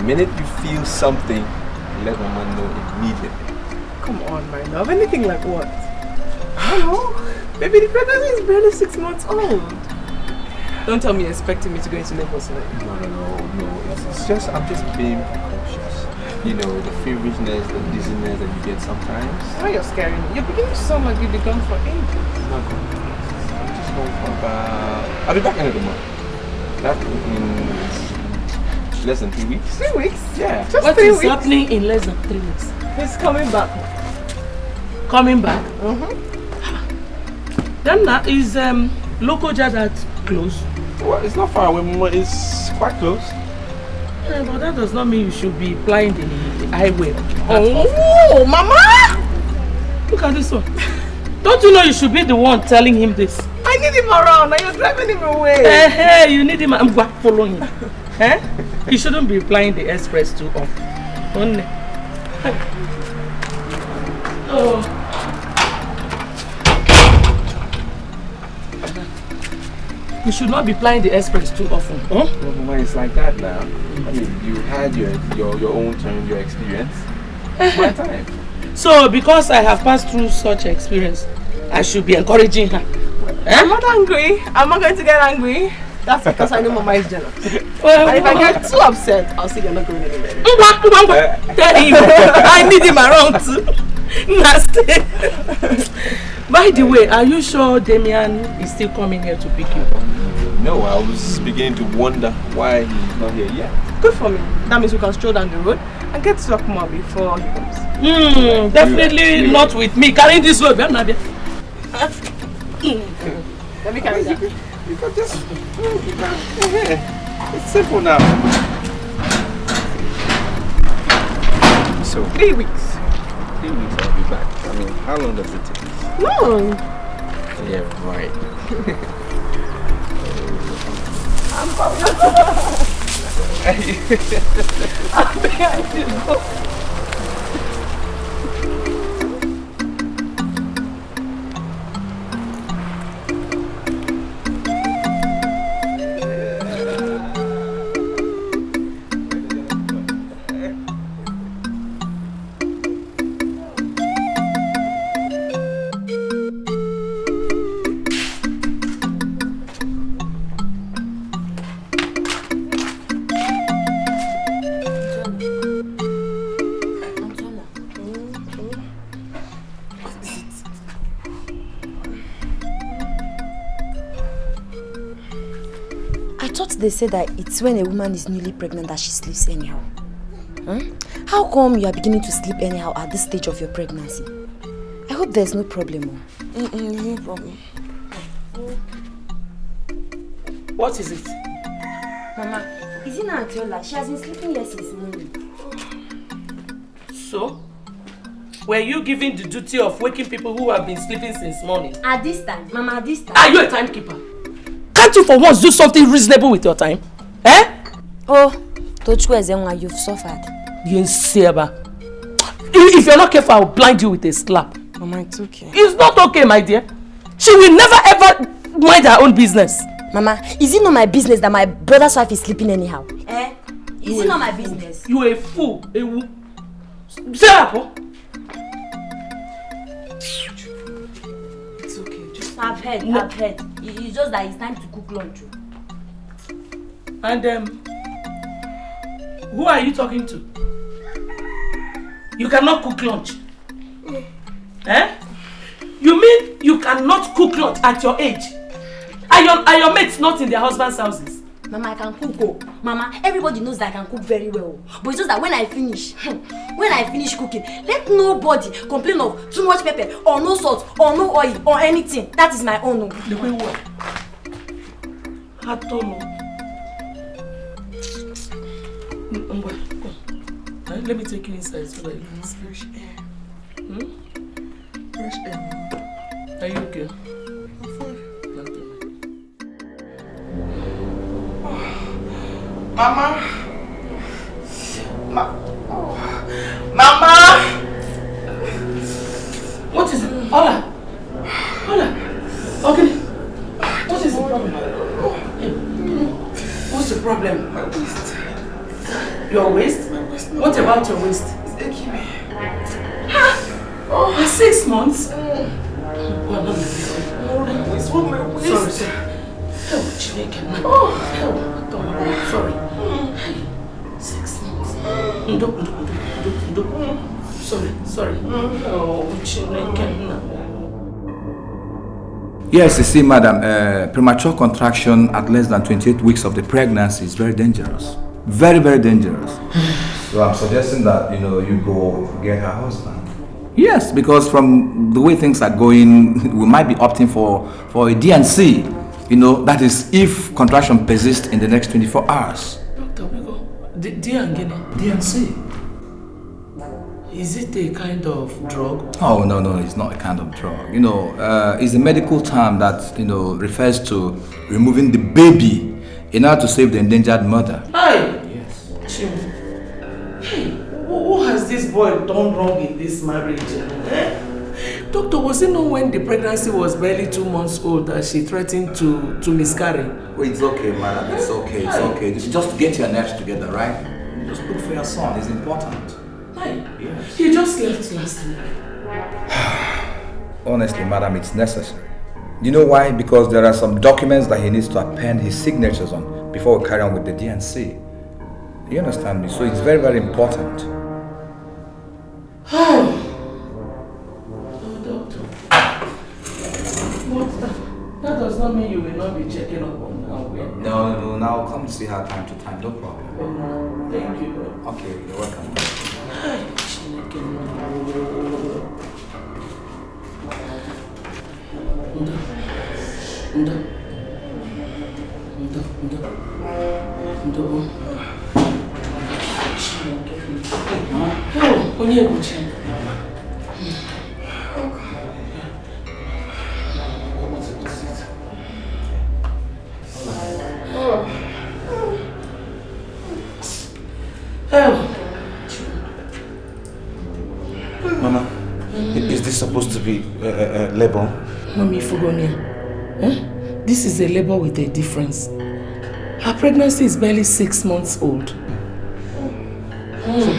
minute you feel something, let Mama know immediately. Come on, my love. Anything like what? I don't know. Maybe the pregnancy is barely 6 months old. Don't tell me you're expecting me to go into labor soon. No. It's just, I'm just being cautious. You know, the feverishness, the dizziness that you get sometimes. Why are you scaring me? You're beginning to sound like you'll be gone for ages. I'm not going. I'm just going for about... I'll be back end of the month. That means less than 3 weeks. 3 weeks? Yeah. Just what 3 is weeks? happening in less than 3 weeks? He's coming back. Coming back? Then is local job that close? Well, it's not far away, Mama. It's quite close. Yeah, but that does not mean you should be applying the highway. Oh, Mama! Look at this one. Don't you know you should be the one telling him this? I need him around. Now you're driving him away. Hey, you need him. I'm going to follow him. You shouldn't be applying the express too often. Only. Oh. You should not be applying the express too often. Huh? Well, Mama, it's like that now. I mean, you had your own turn, your experience. It's my time. So, because I have passed through such experience, I should be encouraging her. I'm not angry. I'm not going to get angry. That's because I know Mama is jealous. Well, and if I get too upset, I'll see you're not going anywhere. Tell him I need him around too. By the way, are you sure Damian is still coming here to pick you? No, I was beginning to wonder why he's not here yet. Good for me. That means we can stroll down the road and get to talk more before he comes. Definitely not with me. Carrying this load. Let me carry that. You can just... It's simple now. So... 3 weeks. 3 weeks I'll be back. I mean, how long does it take? Long. Yeah, right. I'm probably they say that it's when a woman is newly pregnant that she sleeps anyhow. How come you are beginning to sleep anyhow at this stage of your pregnancy? I hope there's no problem. No problem. What is it? Mama, is it not Atiola? She has been sleeping here since morning. So? Were you given the duty of waking people who have been sleeping since morning? At this time, Mama, at this time. Are you a timekeeper? Can't you for once do something reasonable with your time? Oh, Tochukwu Ezeonu, you've suffered. Yes, if you're not careful, I'll blind you with a slap. Mama, it's okay. It's not okay, my dear. She will never ever mind her own business. Mama, is it not my business that my brother's wife is sleeping anyhow? Is it not my business? You a fool. Say up. It's okay. I've heard. It's just that it's time to cook lunch. And who are you talking to? You cannot cook lunch. You mean you cannot cook lunch at your age? Are your mates not in their husbands' houses? Mama, I can cook. Mama, everybody knows that I can cook very well. But it's just that when I finish cooking, let nobody complain of too much pepper or no salt or no oil or anything. That is my own. The way what? I don't know. Let me take you inside so that you can see fresh air. Fresh air. Are you okay? I'm fine. Mama. Mama. What is it? Ola. Okay. What is the problem? What's the problem? Your waist? My waist. What about your waist? It's aching me. Oh, 6 months? My waist. What my waist? Sorry, sir. Oh, Chineke. Don't worry. Sorry. 6 months. Sorry. Oh, Chineke. Yes, you see, madam, premature contraction at less than 28 weeks of the pregnancy is very dangerous. Very, very dangerous. So I'm suggesting that, you go get her husband. Yes, because from the way things are going, we might be opting for a DNC. That is if contraction persists in the next 24 hours. Doctor, we go. DNC? Is it a kind of drug? Oh, no, it's not a kind of drug. It's a medical term that, refers to removing the baby in order to save the endangered mother. Hi! Yes. Chinwe. Hey, who has this boy done wrong in this marriage? Doctor, was it not when the pregnancy was barely 2 months old that she threatened to miscarry? Oh, it's okay, madam. It's okay. Just get your nerves together, right? Just look for your son. It's important. Hi. Yes. He just left last week. Honestly, madam, it's necessary. You know why? Because there are some documents that he needs to append his signatures on before we carry on with the DNC. You understand me? So it's very, very important. Oh, doctor. What? That does not mean you will not be checking up on her. No. Now come see her time to time. No problem. Thank you. Okay, you're welcome. Hi, Chineke. Ndo. Oh, onye ebuchi. Mama, is this supposed to be labor? Mommy Fugonia, this is a labor with a difference. Her pregnancy is barely 6 months old.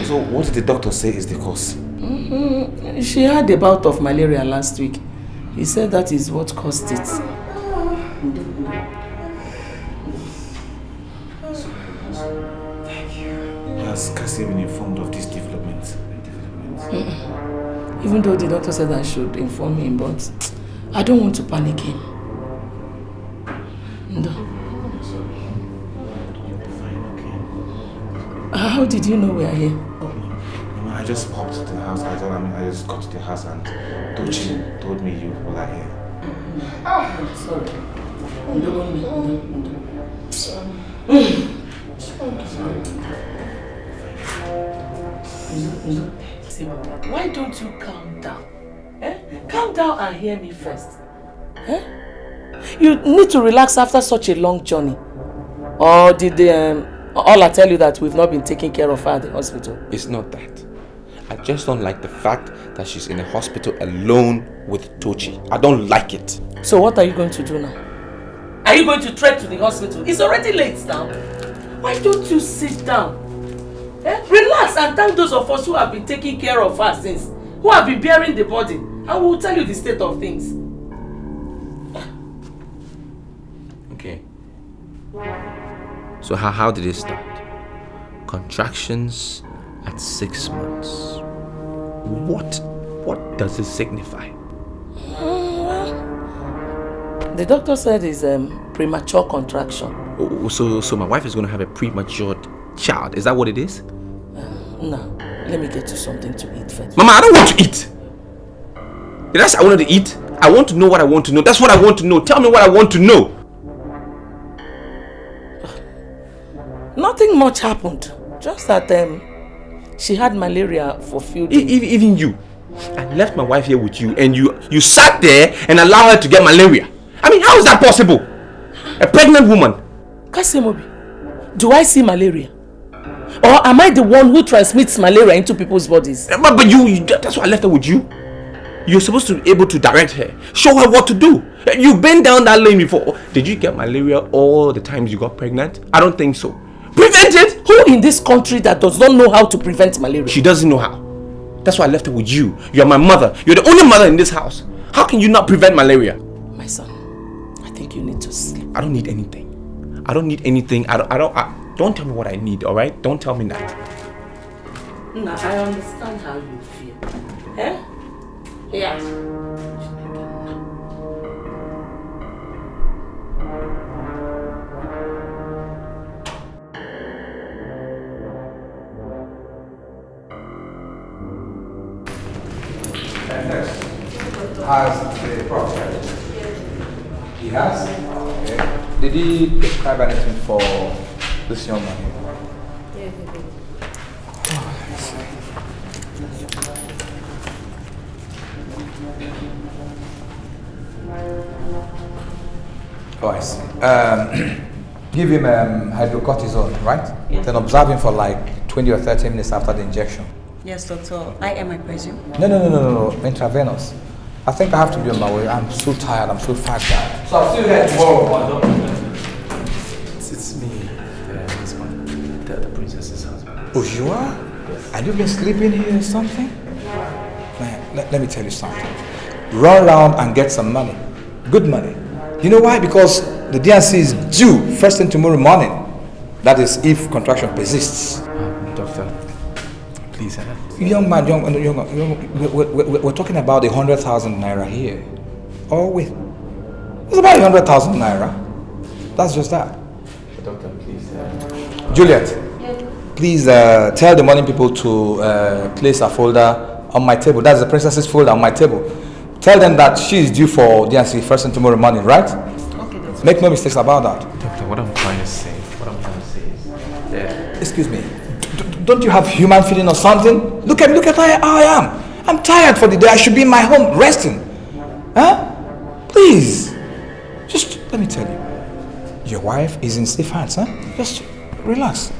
So what did the doctor say is the cause? She had a bout of malaria last week. He said that is what caused it. Has Kasie been informed of these developments? Even though the doctor said I should inform him, but I don't want to panic him. No. How did you know we are here? Mama, I just popped to the house. I just got to the house and Edochie told me you were here. Sorry. Why don't you calm down? Calm down and hear me first. You need to relax after such a long journey. Or did all I tell you that we've not been taking care of her at the hospital? It's not that. I just don't like the fact that she's in a hospital alone with Edochie. I don't like it. So what are you going to do now? Are you going to trek to the hospital? It's already late now. Why don't you sit down? Relax and thank those of us who have been taking care of her since, who have been bearing the body, and we'll tell you the state of things. Okay. So how did it start? Contractions at 6 months. What does it signify? The doctor said it's premature contraction. So my wife is going to have a premature child. Is that what it is? No. Let me get you something to eat first. Mama, I don't want to eat. Did I say I wanted to eat? I want to know what I want to know. That's what I want to know. Tell me what I want to know. Nothing much happened. Just that she had malaria for a few days. Even you. I left my wife here with you and you sat there and allowed her to get malaria. I mean, how is that possible? A pregnant woman. Kasemobi, do I see malaria? Or am I the one who transmits malaria into people's bodies? But you that's why I left her with you. You're supposed to be able to direct her. Show her what to do. You've been down that lane before. Did you get malaria all the times you got pregnant? I don't think so. Prevent it? Who in this country that does not know how to prevent malaria? She doesn't know how. That's why I left her with you. You're my mother. You're the only mother in this house. How can you not prevent malaria? My son, I think you need to sleep. I don't need anything. I don't need anything. Don't tell me what I need, alright? Don't tell me that. Nah, I understand how you feel. Eh? Yeah. Has the process? He has? Okay. Did he prescribe anything for this young man? Yeah, he did. Oh, I see. Give him hydrocortisone, right? Yeah. Then observe him for like 20 or 30 minutes after the injection. Yes, doctor. I am, I presume. No. Intravenous. I think I have to be on my way. I'm so tired. I'm so fat. So I'll see you guys tomorrow. It's me, the princess's husband. Oh, you are? Yes. Have you been sleeping here or something? Man, let me tell you something. Run around and get some money. Good money. You know why? Because the DNC is due first thing tomorrow morning. That is if contraction persists. Doctor, please. Young man, we're talking about 100,000 naira here. Oh, wait. It's about 100,000 naira. That's just that. Doctor, please. Juliet, please tell the morning people to place a folder on my table. That's the princess's folder on my table. Tell them that she is due for DNC first thing tomorrow morning, right? Okay, doctor. Make no mistakes about that. Doctor, what I'm trying to say is that... Excuse me. Don't you have human feeling or something? Look at how I am. I'm tired for the day. I should be in my home resting. Huh? Please. Just let me tell you. Your wife is in safe hands, huh? Just relax.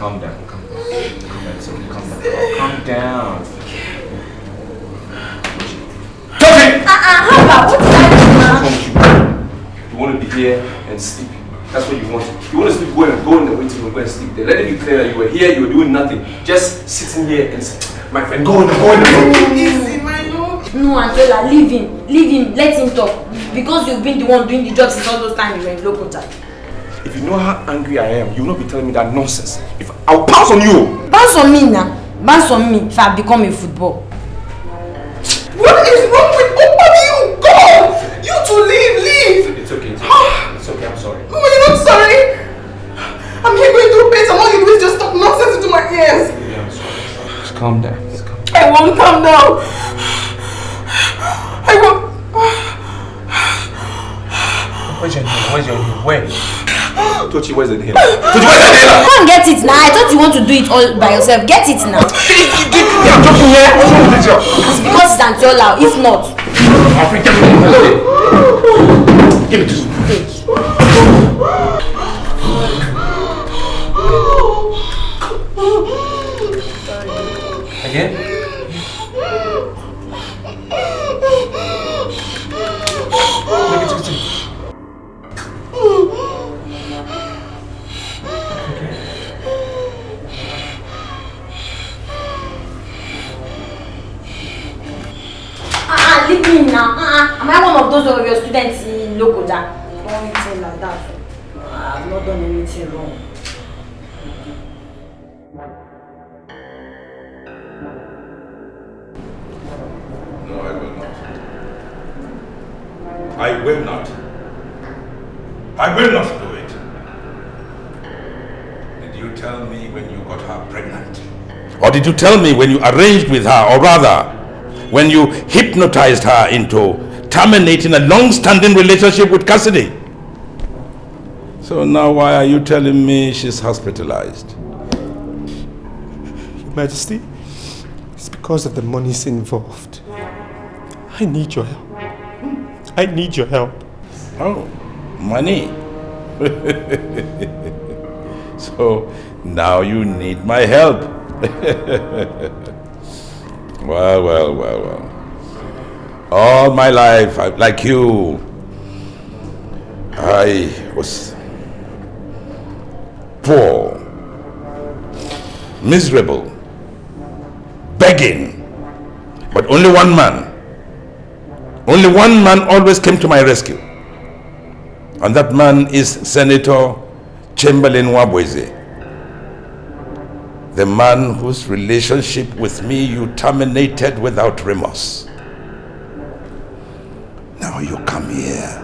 Calm down. It's okay, calm down. Calm down. Toby! How about what did I do, ma? You want to be here and sleep. That's what you want. You want to sleep, go in the waiting room, go and sleep there. Let it be clear that you were here, you were doing nothing. Just sitting here and my friend, go in the room. Easy, my lord. No, Antola, leave him, let him talk. Because you've been the one doing the job since all those times you were in local time. If you know how angry I am, you will not be telling me that nonsense. I'll pounce on you. Bounce on me now. Bounce on me if I become a football. What is wrong with both of you? God! You two leave! It's okay, I'm sorry. No, you're not sorry. I'm here going through pain and all you do is just talk nonsense into my ears. Yeah, I'm sorry. Just calm down. I won't calm down. I won't. Where's your inhaler? Where? Tochi, where's the inhaler? Tochi, where's the inhaler? Come get it now. I thought you want to do it all by yourself. Get it now. I'm talking here. What's wrong with this job? It's because it's Antiola. If not. Give it to me. Again? Leave me now. Am I one of those of your students in local da? Don't say like that. I've not done anything wrong. No, I will not. I will not. I will not do it. Did you tell me when you got her pregnant? Or did you tell me when you arranged with her, or rather, when you hypnotized her into terminating a long-standing relationship with Kasie. So now why are you telling me she's hospitalized? Your Majesty, it's because of the monies involved. I need your help. I need your help. Oh, money. So now you need my help. Well. All my life, like you, I was poor, miserable, begging. But only one man always came to my rescue. And that man is Senator Chamberlain Wabweze. The man whose relationship with me you terminated without remorse. Now you come here,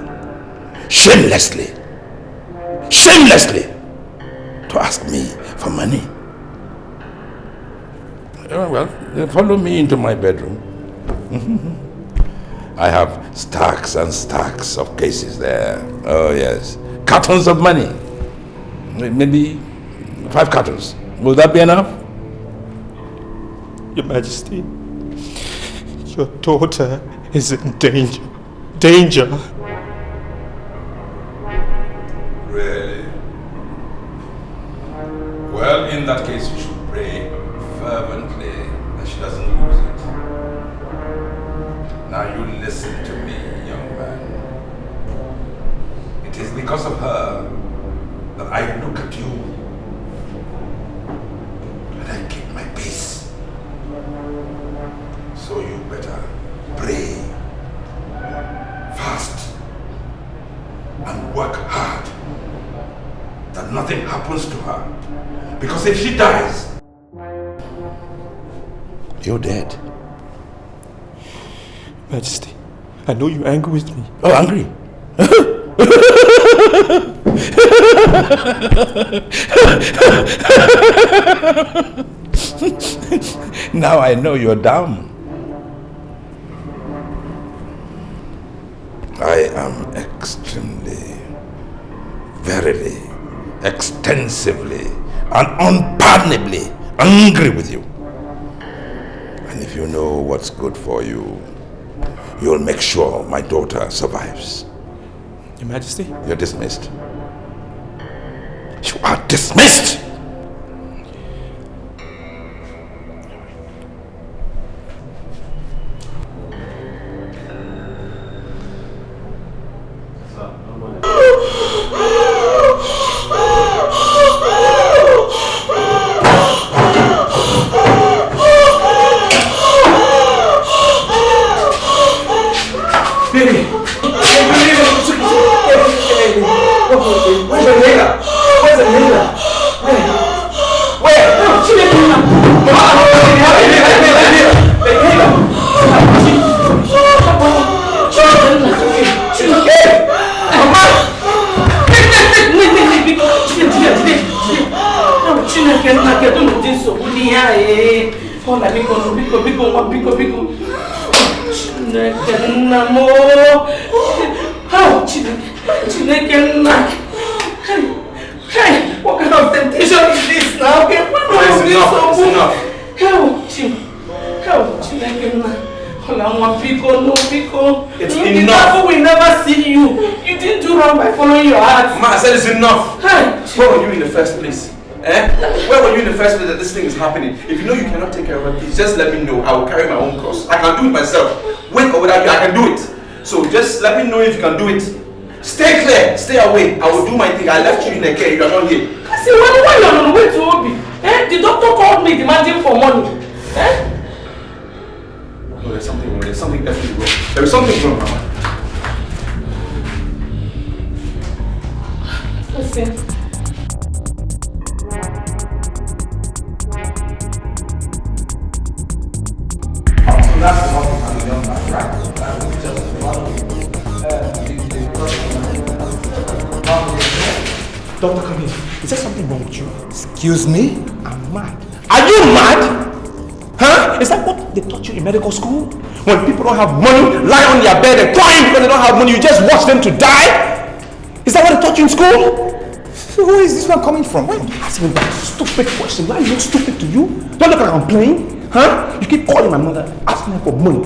shamelessly, to ask me for money. Well, follow me into my bedroom. I have stacks and stacks of cases there. Oh yes, cartons of money. Maybe 5 cartons. Will that be enough? Your Majesty, your daughter is in danger. Danger. Really? Well, in that case, you should pray fervently that she doesn't lose it. Now you listen to me, young man. It is because of her that I look at you and I keep my peace. So you better pray, fast, and work hard that nothing happens to her. Because if she dies, you're dead. Majesty, I know you're angry with me. Oh, angry? Now I know you're dumb. I am extremely, verily, extensively, and unpardonably angry with you. And if you know what's good for you, you'll make sure my daughter survives. Your Majesty? You're dismissed. You are dismissed! What kind of temptation is this now? It's enough. It's enough. We never see you. You didn't do wrong by following your heart. Ma, I said it's enough. Where were you in the first place? Where were you in the first place that this thing is happening? If you know you cannot take care of her, please just let me know. I will carry my own cross. I can do it myself. With or without you, I can do it. So just let me know if you can do it. Stay clear. Stay away. I will do my thing. I left you in the care. You are not here. Kasie, why you are on the way to Obi? The doctor called me demanding for money. No, there's something wrong. There's something definitely wrong. There is something wrong, Mama. Listen. That's what can be done by right. Doctor, come here. Is there something wrong with you? Excuse me? I'm mad. Are you mad? Huh? Is that what they taught you in medical school? When people don't have money, lie on their bed and crying because they don't have money, you just watch them to die? Is that what they taught you in school? So where is this one coming from? Why are you asking me that stupid question? Why are you not stupid to you? Don't look like I'm playing. Huh? You keep calling my mother, asking her for money,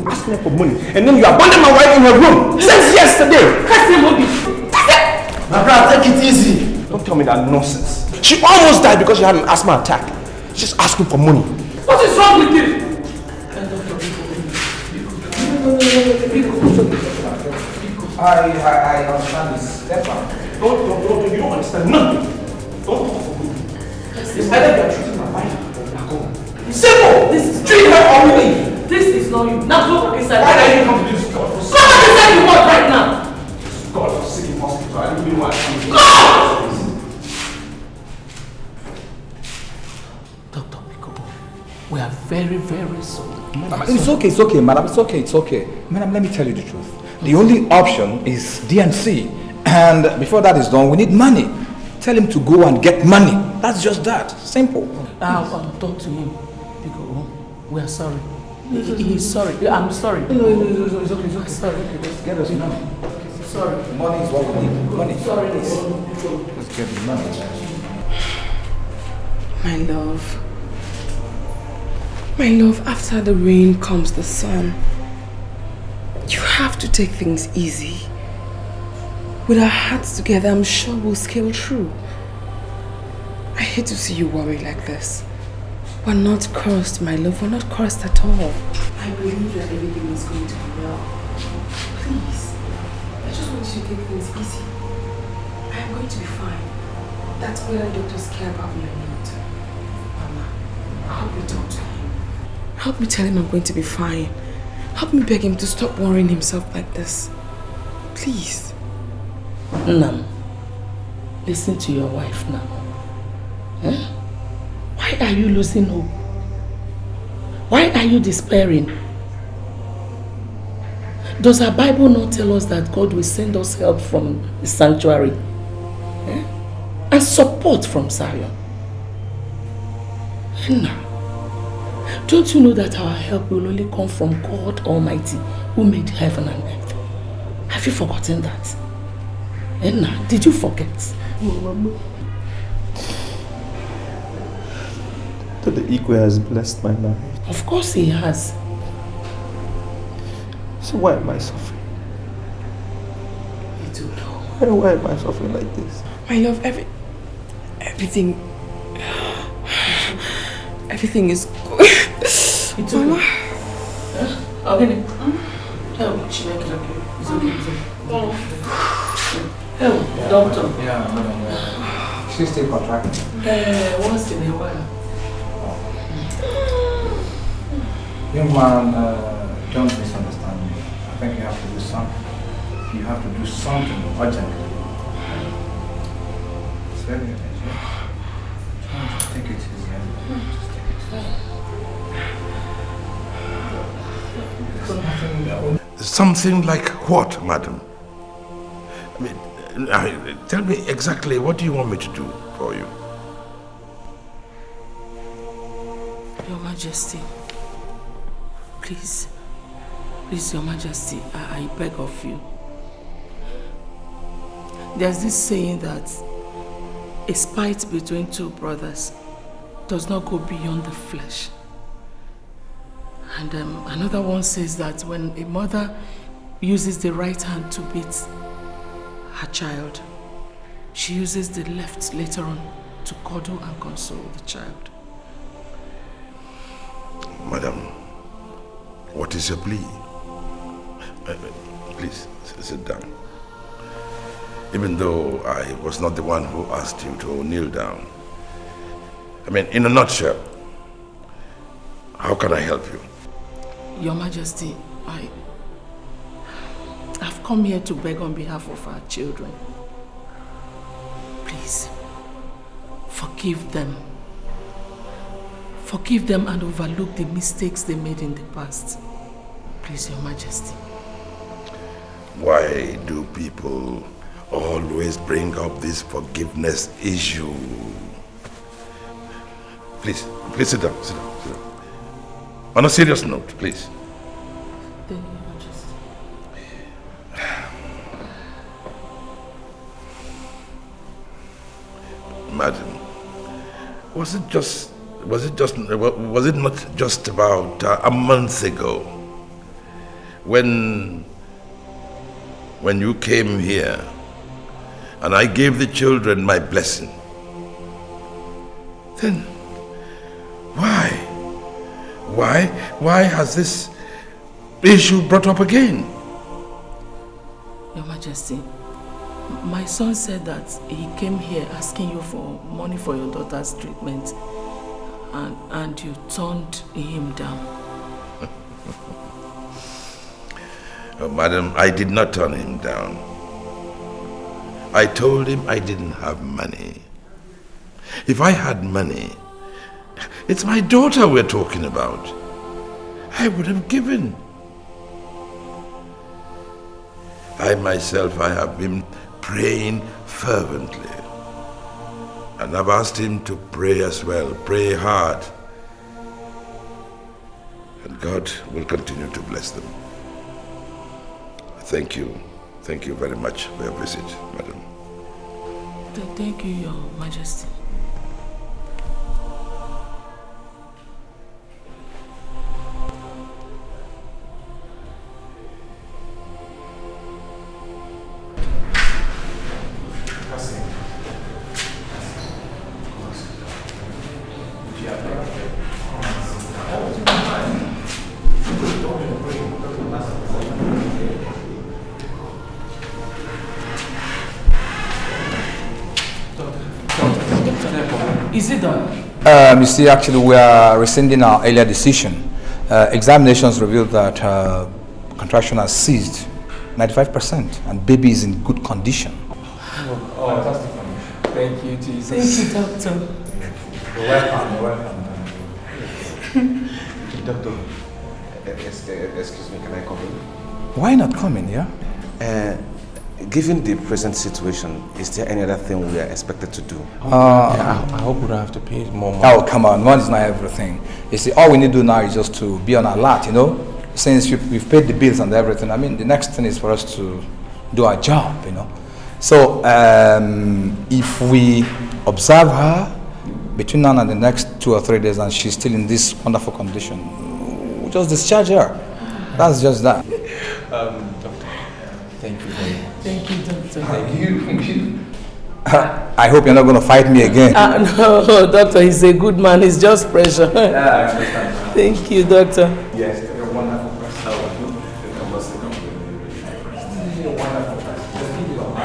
and then you abandon my wife in her room since yesterday. My brother, take it easy. Don't tell me that nonsense. She almost died because she had an asthma attack. She's just asking for money. What is wrong with you? I understand this. You don't understand nothing. Don't talk for me. It's either you are treating my wife or you are going. Simple! This is treat her or leave. This is not you. Now go back inside. Why did you come to this godforsaken? Go back inside you want right now. Godforsaken hospital. I don't even want to. Go! Dr. Pikobo, we are very, very sorry. It's okay, madam. It's okay. Madam, let me tell you the truth. The only option is DNC. And before that is done, we need money. Tell him to go and get money. That's just that. Simple. I'll talk to him. Because we are sorry. He's sorry. I'm sorry. No, it's okay. Sorry. Let's get us money. Sorry. Money is what we need. Money. Sorry. Let's get the money. My love, after the rain comes the sun. You have to take things easy. With our hearts together, I'm sure we'll scale through. I hate to see you worry like this. We're not cursed, my love. We're not cursed at all. I believe that everything is going to be well. Please, I just want you to take things easy. I am going to be fine. That's whether doctors care about me or not. Mama, help me talk to him. Help me tell him I'm going to be fine. Help me beg him to stop worrying himself like this. Please. Nam, listen to your wife now. Huh? Why are you losing hope? Why are you despairing? Does our Bible not tell us that God will send us help from the sanctuary? And support from Zion? Now, don't you know that our help will only come from God Almighty who made heaven and earth? Have you forgotten that? Enna, did you forget? Mama. That the Igwe has blessed my marriage. Of course he has. So why am I suffering? I don't know. Why am I suffering like this? My love, everything is good. It's okay. Mama. Okay. It's okay. Oh, doctor. Yeah, she's still contracting. Once in a while. Young man, don't misunderstand me. I think you have to do something. You have to do something urgently. It's very urgent. Just take it easy. Just take it easy. Something like what, madam? Tell me exactly, what do you want me to do for you? Your Majesty, please, Your Majesty, I beg of you. There's this saying that a spite between two brothers does not go beyond the flesh. And another one says that when a mother uses the right hand to beat her child, she uses the left later on to cuddle and console the child. Madam, what is your plea? Please, sit down. Even though I was not the one who asked you to kneel down. In a nutshell, how can I help you? Your Majesty, I've come here to beg on behalf of our children. Please, forgive them. Forgive them and overlook the mistakes they made in the past. Please, Your Majesty. Why do people always bring up this forgiveness issue? Please sit down. On a serious note, please. Thank you, Your Majesty. Madam, was it not just about a month ago when you came here and I gave the children my blessing? Then why has this issue brought up again? Your Majesty, my son said that he came here asking you for money for your daughter's treatment and you turned him down. Oh, madam, I did not turn him down. I told him I didn't have money. If I had money, it's my daughter we're talking about. I would have given. I myself, I have been praying fervently. And I've asked him to pray as well, pray hard. And God will continue to bless them. Thank you. Thank you very much for your visit, madam. Thank you, Your Majesty. Is it done? You see, actually, we are rescinding our earlier decision. Examinations revealed that contraction has ceased 95% and baby is in good condition. Oh, fantastic. Thank you, Jesus. Thank you, Doctor. You're welcome, you're welcome. Doctor, excuse me, can I come in? Why not come in, yeah? Given the present situation, is there any other thing we are expected to do? I hope we don't have to pay more money. Oh, come on, money is not everything. You see, all we need to do now is just to be on alert, you know? Since we've paid the bills and everything, I mean, the next thing is for us to do our job, you know? So, if we observe her between now and the next 2 or 3 days and she's still in this wonderful condition, we'll just discharge her. That's just that. Doctor, thank you very much. Thank you, Doctor. Thank you. I hope you're not going to fight me again. No, Doctor, he's a good man. It's just pressure. Yeah, I understand. Thank you, Doctor. Yes, you're a wonderful person. You're a wonderful person. Just keep it on.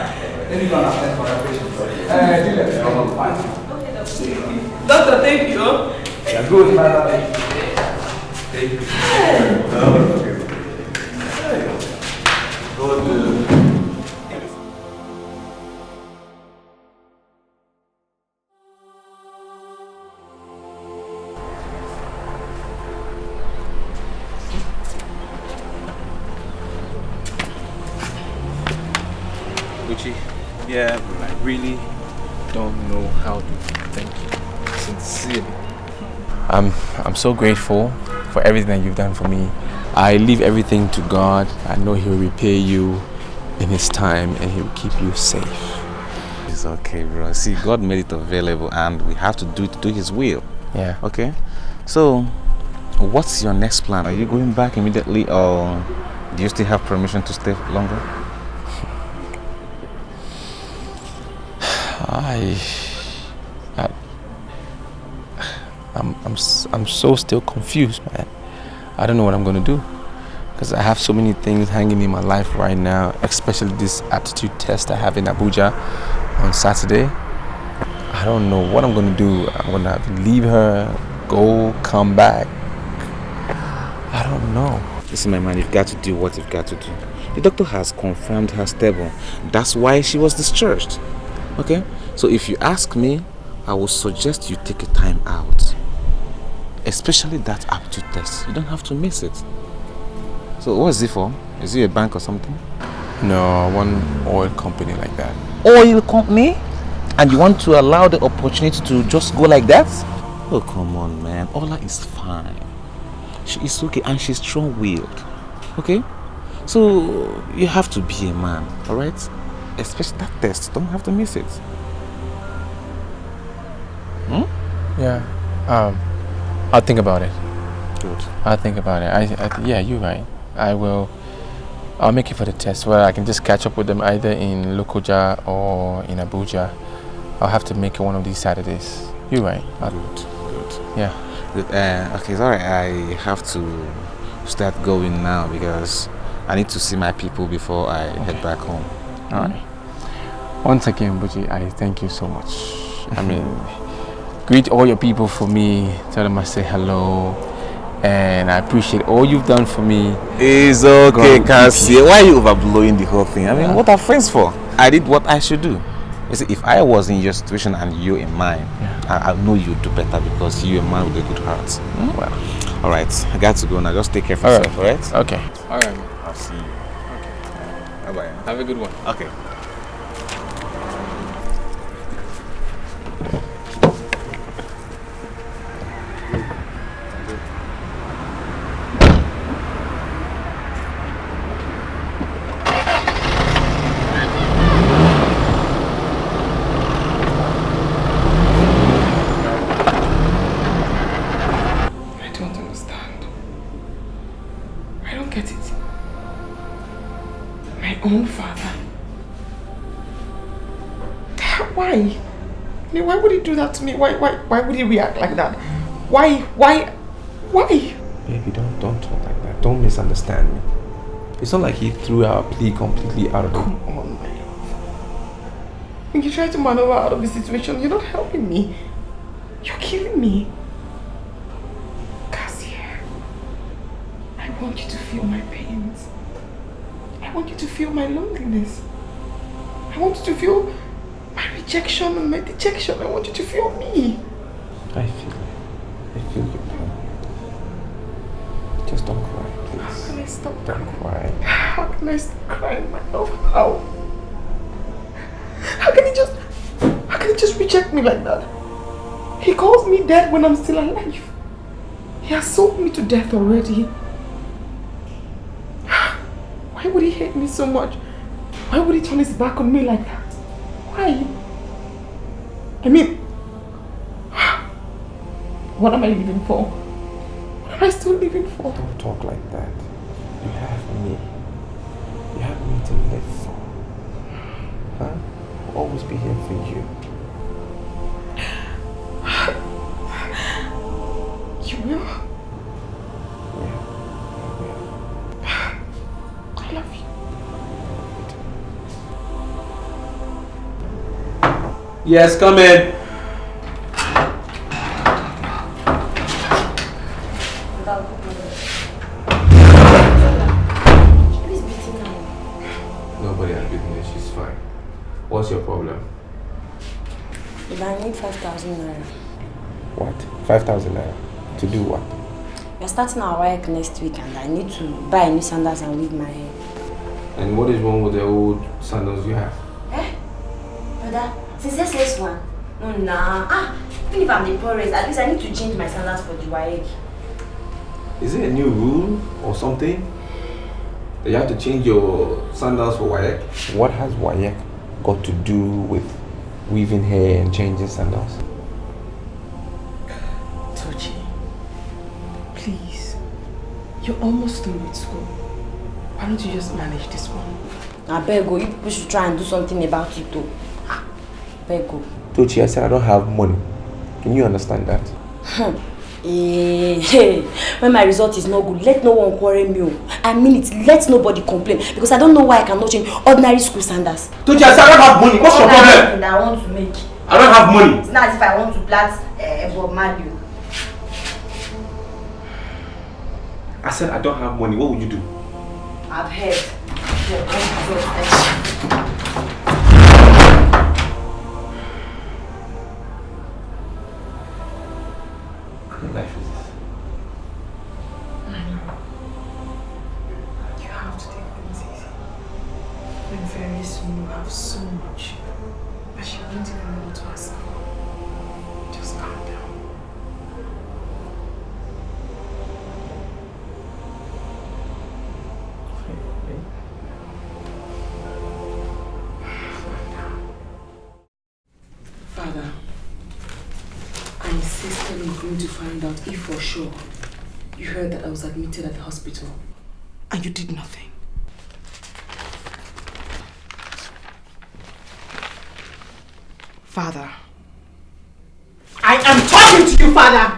Then you're going to attend for our patients. Doctor, thank you. You're good, man. Thank you. Yeah, I really don't know how to thank you. Sincerely. I'm so grateful for everything that you've done for me. I leave everything to God. I know He'll repay you in His time and He will keep you safe. It's okay, bro. See, God made it available and we have to do it to do His will. Yeah. Okay? So, what's your next plan? Are you going back immediately or do you still have permission to stay longer? I'm so still confused, man. I don't know what I'm gonna do because I have so many things hanging in my life right now, especially this aptitude test I have in Abuja on Saturday. I don't know what I'm gonna do. I'm gonna have to leave her, go, come back. I don't know. Listen, my man, you've got to do what you've got to do. The doctor has confirmed her stable. That's why she was discharged. Okay? So if you ask me, I would suggest you take a time out. Especially that aptitude test. You don't have to miss it. So what is it for? Is it a bank or something? No, one oil company like that. Oil company? And you want to allow the opportunity to just go like that? Oh, come on, man. Ola is fine. She is okay and she's strong-willed. Okay? So you have to be a man, alright? Especially that test, don't have to miss it. Yeah. I'll think about it. Good. I'll think about it. Yeah, you're right. I'll make it for the test. Well, I can just catch up with them either in Lokoja or in Abuja. I'll have to make it one of these Saturdays. You're right. Good. Yeah. Good. Okay, it's alright. I have to start going now because I need to see my people before I head back home. Alright. Once again, Buji, I thank you so much. I mean, greet all your people for me. Tell them I say hello. And I appreciate all you've done for me. It's okay, Kasie. Why are you overblowing the whole thing? I mean, what are friends for? I did what I should do. You see, if I was in your situation and you in mine, I know you'd do better because you're a man with a good heart. Well, alright, I got to go now. Just take care of yourself, alright? Okay. Alright. I'll see you. Okay. Bye-bye. Have a good one. Okay. Own father. Why? Why would he do that to me? Why would he react like that? Why? Baby, don't talk like that. Don't misunderstand me. It's not like he threw our plea completely out of it. Come on, my love. When you try to maneuver out of the situation, you're not helping me. You're killing me. Kasie, I want you to feel my pains. I want you to feel my loneliness. I want you to feel my rejection and my dejection. I want you to feel me. I feel your pain. Just don't cry, please. How can I stop Don't cry. How can I stop crying, my love? How can he just reject me like that? He calls me dead when I'm still alive. He has sold me to death already. Why would he hate me so much? Why would he turn his back on me like that? Why? I mean, what am I living for? What am I still living for? Don't talk like that. You have me. You have me to live for. Huh? I'll always be here for you. You will? Yeah, I will. I love you. Yes, come in. Nobody has beaten her. She's fine. What's your problem? I need 5,000 naira. What? 5,000 naira? To do what? We're starting our work next week and I need to buy new sandals and weave my hair. And what is wrong with the old sandals you have? Eh? Brother, since this one? No, nah. Even if I'm the poorest, at least I need to change my sandals for the WAEC. Is it a new rule or something? That you have to change your sandals for WAEC? What has WAEC got to do with weaving hair and changing sandals? Tochi, please. You're almost through with school. Why don't you just manage this one? I beg you, you people should try and do something about it too. Beg you. Tochi, I said I don't have money. Can you understand that? Hey, when my result is not good, let no one quarrel me. I mean it, let nobody complain because I don't know why I cannot change ordinary school standards. Tochi, I said I don't have money. What's your problem? That I want to make. I don't have money. It's not as if I want to plant Bob Marley. I said I don't have money. What would you do? I've heard. What life is this? I know. You have to take things easy. And very soon you have so much that you won't even know what to ask for. Just calm down. insisted on going to find out if for sure you heard that I was admitted at the hospital. And you did nothing. Father. I am talking to you, Father!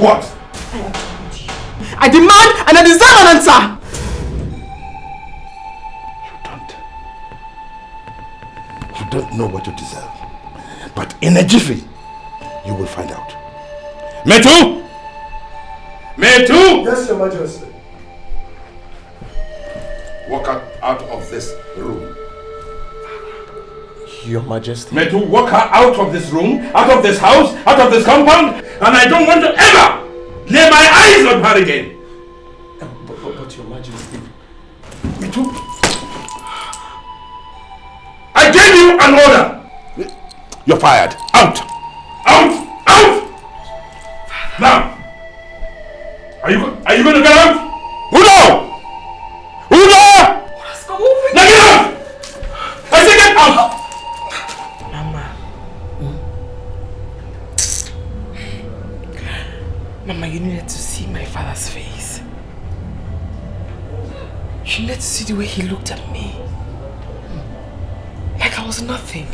What? I demand and I deserve an answer! You don't know what you deserve. But in a jiffy, you will find out. Metu! Metu! Yes, Your Majesty. Walk out of this room. Your Majesty. Metu, walk her out of this room, out of this house, out of this compound, and I don't want to ever lay my eyes on her again. But Your Majesty. Metu, I gave you an order. You're fired. Out! Out! Out! Now, are you going to get out? Udo! Udo! Now get out! I say get out! Mama, you needed to see my father's face. You needed to see the way he looked at me. Like I was nothing.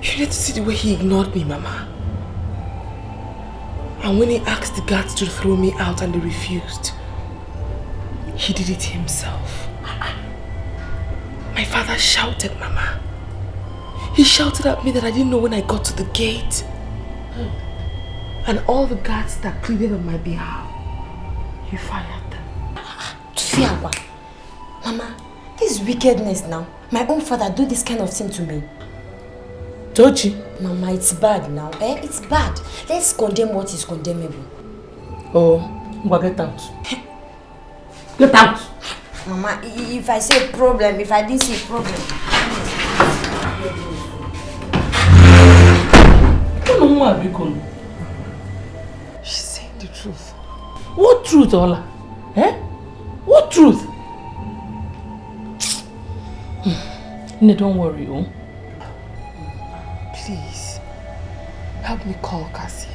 You needed to see the way he ignored me, Mama. And when he asked the guards to throw me out and they refused, he did it himself. My father shouted, Mama. He shouted at me that I didn't know when I got to the gate. And all the guards that pleaded on my behalf, he fired them. Fiawa. Mama, this is wickedness now. My own father do this kind of thing to me. Edochie. Mama, it's bad now. It's bad. Let's condemn what is condemnable. Oh, get out. Get out. Mama, if I say problem, if I didn't see problem. She's saying the truth. What truth, Ola? What truth? No, don't worry, oh. Please, help me call Kasie.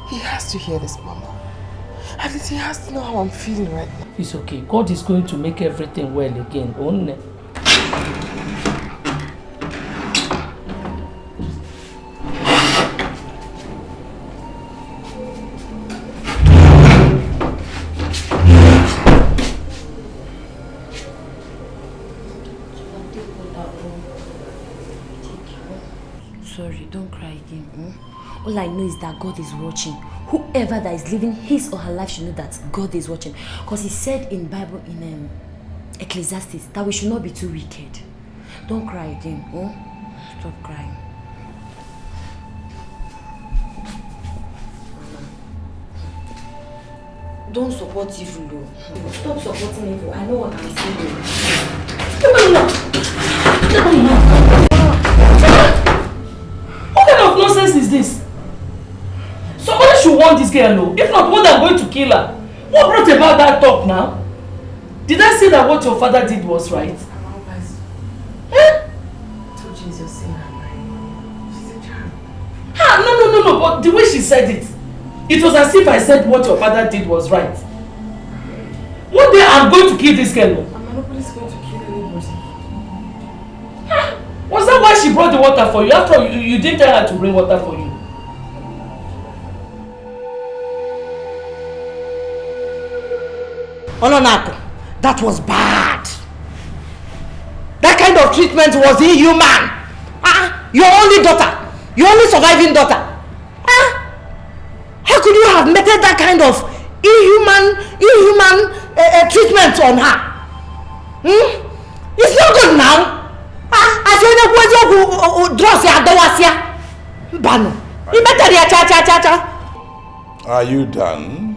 He has to hear this, Mama. At least he has to know how I'm feeling right now. It's okay. God is going to make everything well again, only. Sorry, don't cry again. All I know is that God is watching. Whoever that is living his or her life should know that God is watching. Because he said in Bible, in Ecclesiastes, that we should not be too wicked. Don't cry again. Stop crying. Don't support evil, though. Stop supporting evil. I know what I'm saying. What kind of nonsense is this? Somebody should warn this girl, no? If not, what I'm going to kill her. What brought about that talk now? Did I say that what your father did was right? No, but the way she said it, it was as if I said what your father did was right. One day I'm going to kill this girl. Nobody's going to kill anybody. Was that why she brought the water for you? After all, you didn't tell her to bring water for you. Olonako, that was bad. That kind of treatment was inhuman. Your only daughter, your only surviving daughter. How could you have meted that kind of inhuman treatment on her? It's not good now. Are you done?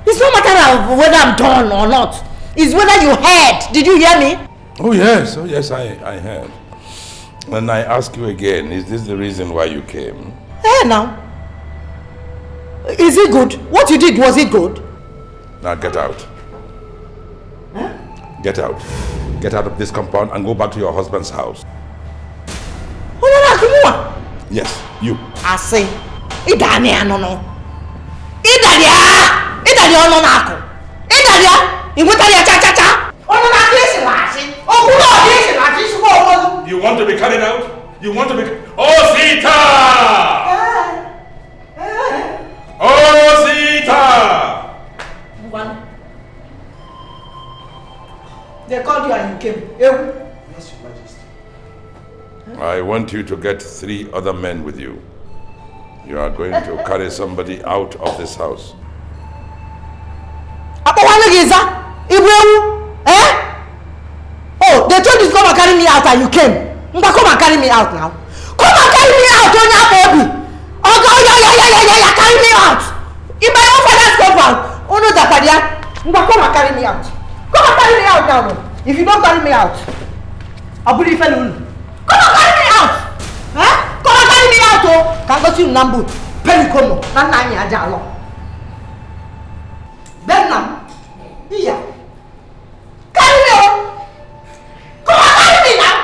It's no matter of whether I'm done or not. It's whether you heard. Did you hear me? Oh yes, I heard. And I ask you again, is this the reason why you came? Now. Is it good? What you did, was it good? Now get out. Get out. Get out of this compound and go back to your husband's house. Oh, no, come on. Yes, you. I say, Idania no no. Idalia no nako. Idalia, Ingutalia cha cha cha. Ono na klesi lashi. Okulo klesi lashi suko. You want to be carried out? You want to be Osita! Osita! They called you and you came. Yes, Your Majesty. I want you to get 3 other men with you. You are going to carry somebody out of this house. Oh, they told you to come and carry me out and you came. Come and carry me out now. Come and carry me out, Onya Bobby. Oh, yeah, carry me out. In my own father's compound. Oh no, Dakadia. Come and carry me out. Come and carry me out now. If you don't carry me out, I'll put you in. Come and carry me out. Huh? Come and carry me out, oh. Can't go to Nambu. Pelikono. Nanani Ajalo. Benam. Here. Carry me out. Come and carry me now.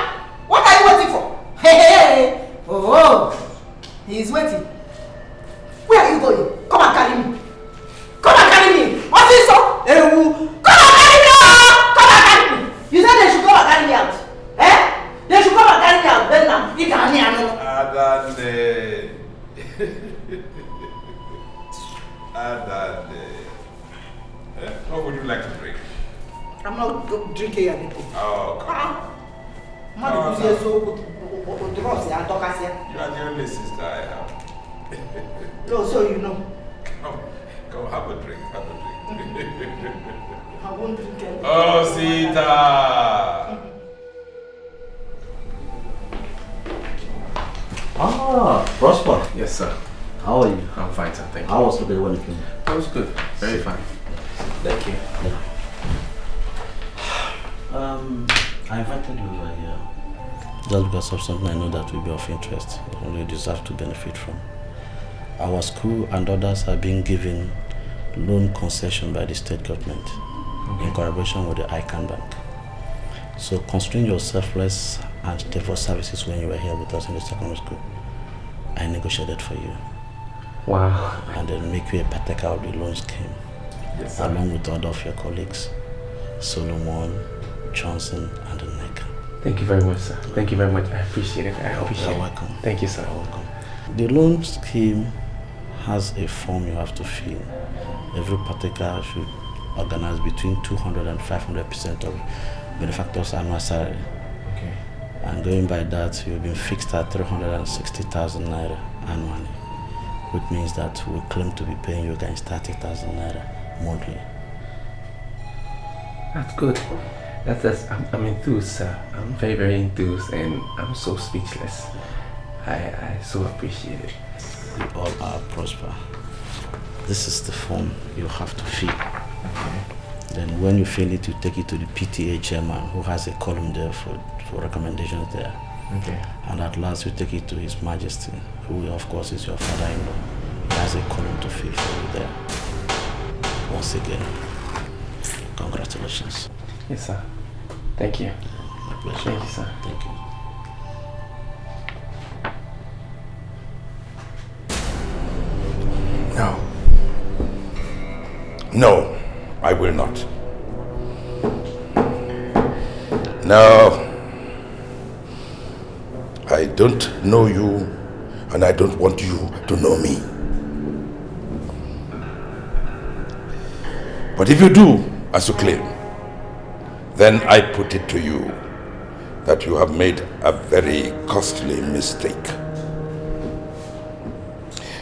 What are you waiting for? Hey. Oh. He is waiting. Where are you going? Come and carry me. Come and carry me. What is so? Come and carry me out. Come and carry me. You said they should come and carry me out. Eh? They should come and carry me out. Then now, you can't hear me. Adane. Adane. What would you like to drink? I'm not drinking anything. Oh, come on. You are the only sister I have. No, so you know. Come, have a drink, have a drink. I won't drink anything. Oh, Sita! Ah, Prosper. Yes, sir. How are you? I'm fine, sir. Thank you. How was the day when you came? That was good. Very fine. Thank you. Yeah. I invited you over here just because of something I know that will be of interest, and you deserve to benefit from. Our school and others are being given loan concession by the state government in collaboration with the ICANN Bank. So considering your selfless and devout services when you were here with us in the secondary school, I negotiated for you. Wow. And then make you a partaker of the loan scheme. Yes, sir. Along with other of your colleagues, Solomon, Johnson, and Nneka. Thank you very much, sir. Thank you very much. I appreciate it. I appreciate it. You're welcome. Thank you, sir. You're welcome. The loan scheme has a form you have to fill. Every partaker should organize between 200 and 500% of benefactor's annual salary. Okay. And going by that, you've been fixed at 360,000 naira annually, which means that we claim to be paying you guys 30,000 naira monthly. That's good. I'm enthused, sir. I'm very, very enthused, and I'm so speechless. I so appreciate it. We all are, Prosper. This is the form you have to fill. Okay. Then when you fill it, you take it to the PTA chairman, who has a column there for recommendations there. Okay. And at last you take it to His Majesty, who of course is your father-in-law. He has a column to fill for you there. Once again, congratulations. Yes, sir. Thank you. My pleasure. Thank you, sir. Thank you. No. No, I will not. No. I don't know you, and I don't want you to know me. But if you do, as you claim, then I put it to you that you have made a very costly mistake.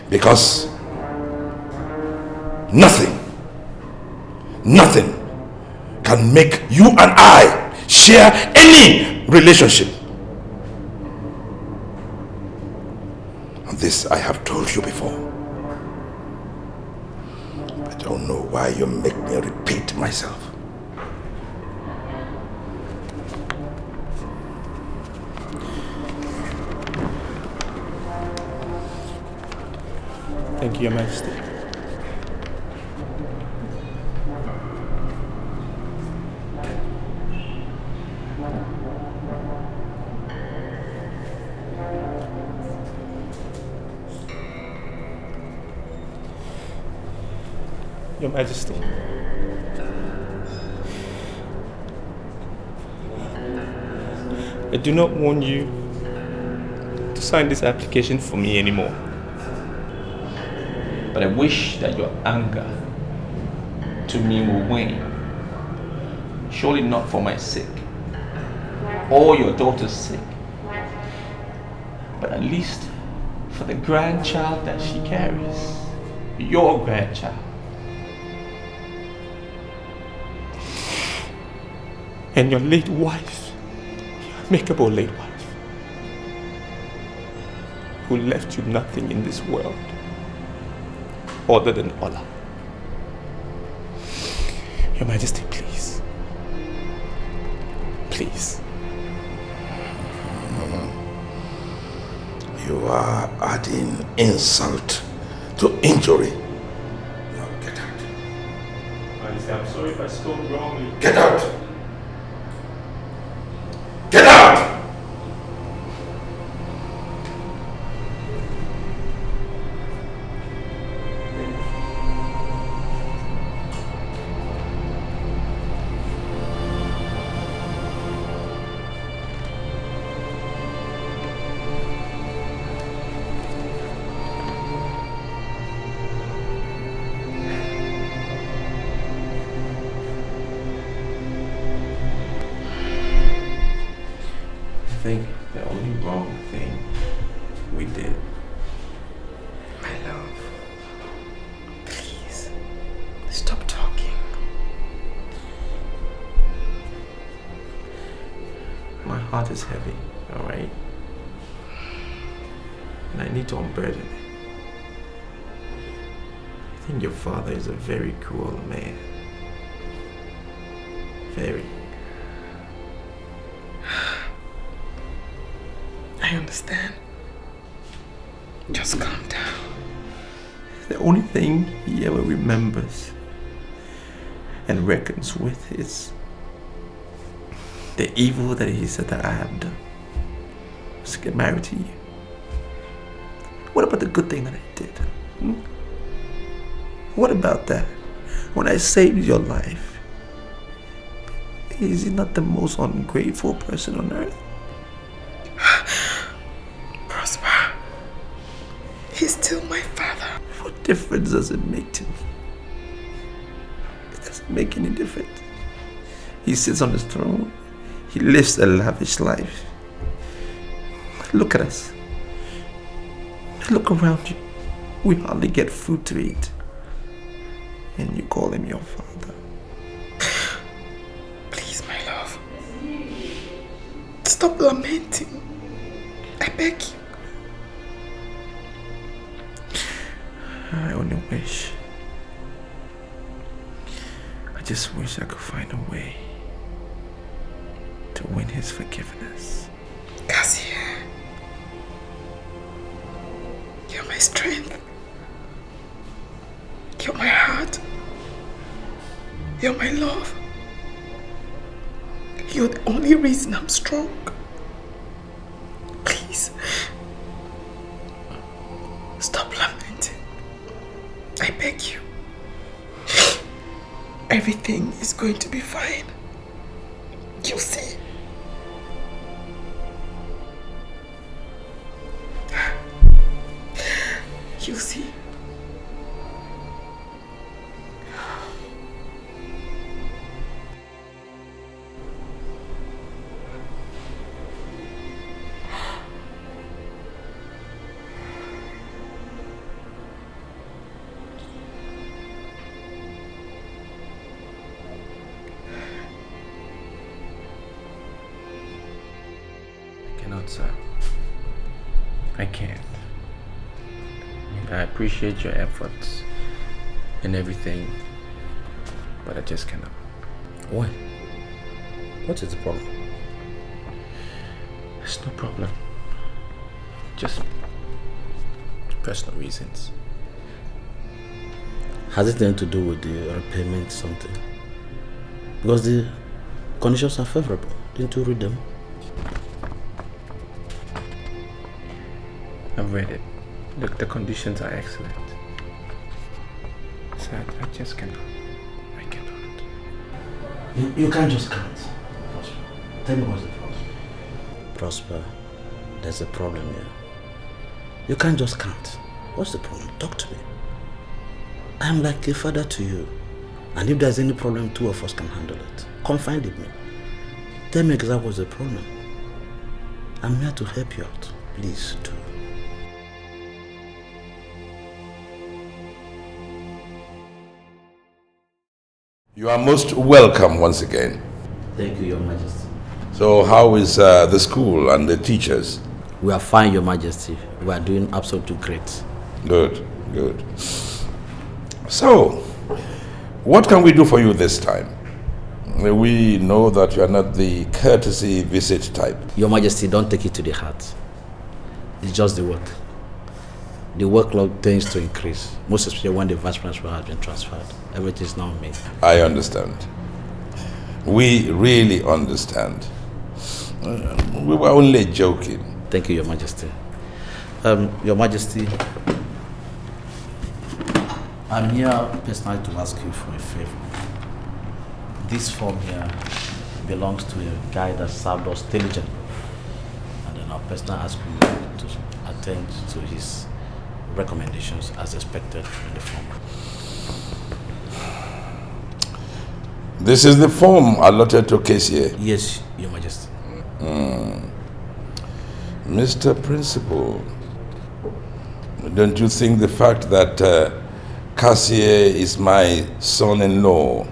Because nothing can make you and I share any relationship. And this I have told you before. I don't know why you make me repeat myself. Thank you, Your Majesty. Your Majesty. I do not want you to sign this application for me anymore. But I wish that your anger to me will wane. Surely not for my sake or your daughter's sake, but at least for the grandchild that she carries. Your grandchild. And your late wife, your amicable late wife, who left you nothing in this world other than honor. Your Majesty, please. Please. You are adding insult to injury. Now get out. Majesty, I'm sorry if I spoke wrongly. Get out! Get out! I think the only wrong thing we did. My love, please, stop talking. My heart is heavy, alright? And I need to unburden it. I think your father is a very cruel man. Very. I understand. Just calm down. The only thing he ever remembers and reckons with is the evil that he said that I have done. Was to get married to you. What about the good thing that I did? What about that? When I saved your life, is he not the most ungrateful person on earth? Prosper. He's still my father. What difference does it make to me? It doesn't make any difference. He sits on his throne. He lives a lavish life. Look at us. Look around you. We hardly get food to eat. And you call him your father. Please, my love. Stop lamenting. I beg you. I only wish. I just wish I could find a way to win his forgiveness. Kasie, you're my strength. You're my heart. You're my love. You're the only reason I'm strong. Please, stop lamenting. I beg you. Everything is going to be fine. You'll see. You'll see. Sir. I can't. I appreciate your efforts and everything, but I just cannot. Why? What is the problem? There's no problem. Just personal reasons. Has it anything to do with the repayment something? Because the conditions are favorable. Didn't you read them? I've read it. Look, the conditions are excellent. Sir, I just cannot. I cannot. You can't just can't. Prosper. Tell me what's the problem. Prosper, there's a problem here. You can't just can't. What's the problem? Talk to me. I'm like a father to you. And if there's any problem, two of us can handle it. Confide in me. Tell me exactly what's the problem. I'm here to help you out. Please do. You are most welcome once again. Thank you, Your Majesty. So how is the school and the teachers? We are fine, Your Majesty. We are doing absolutely great. Good, good. So, what can we do for you this time? We know that you are not the courtesy visit type. Your Majesty, don't take it to the heart. It's just the work. The workload tends to increase, most especially when the vice principal has been transferred. Everything is now on me. I understand. We really understand. We were only joking. Thank you, Your Majesty. Your Majesty, I'm here personally to ask you for a favor. This form here belongs to a guy that served us diligently. And then I'll personally ask you to attend to his recommendations as expected in the form. This is the form allotted to Kasie? Yes, Your Majesty. Mr. Principal, don't you think the fact that Kasie is my son-in-law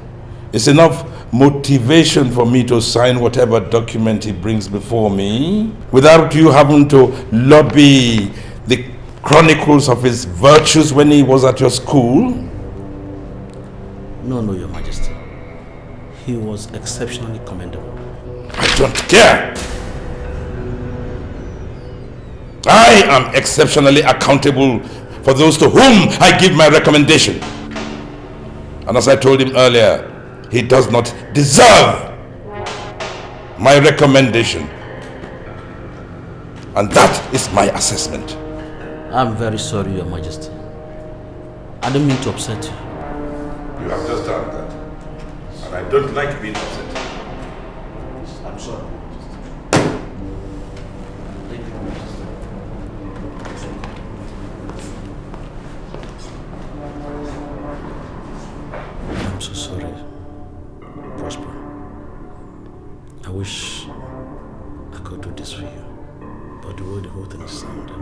is enough motivation for me to sign whatever document he brings before me without you having to lobby the chronicles of his virtues when he was at your school? No, Your Majesty. He was exceptionally commendable. I don't care. I am exceptionally accountable for those to whom I give my recommendation. And as I told him earlier, he does not deserve my recommendation. And that is my assessment. I'm very sorry, Your Majesty. I don't mean to upset you. You have just done that. And I don't like being upset. I'm sorry. I'm so sorry, Prosper. I wish I could do this for you, but the way the whole thing is sounding.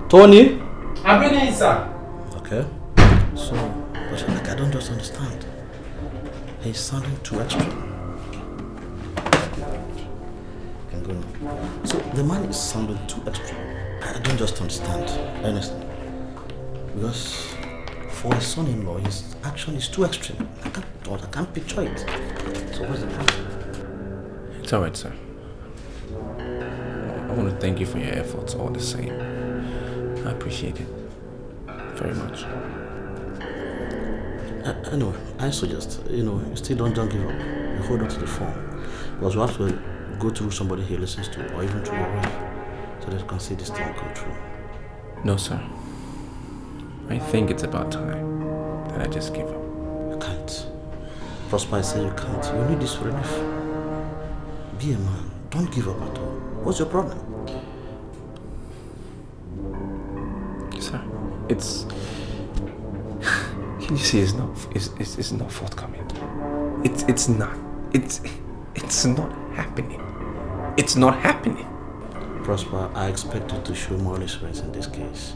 Tony? I'm bringing it, sir. Okay. So, but like, I don't just understand. He's sounding too extra. Can go now. So the man is sounding too extra. I don't just understand, honestly. Because for his son-in-law, his action is too extreme. I can't picture it. So what's the problem? It's alright, sir. I want to thank you for your efforts all the same. I appreciate it very much. Anyway, I suggest, you still don't give up. You hold on to the phone. Because you have to go through somebody he listens to, or even through your wife, so that you can see this thing go through. No, sir. I think it's about time that I just give up. You can't. Prosper, I say you can't. You need this relief. Be a man. Don't give up at all. What's your problem? Sir, it's... Can you see it's not forthcoming? It's not happening. It's not happening. Prosper, I expect you to show more restraint in this case.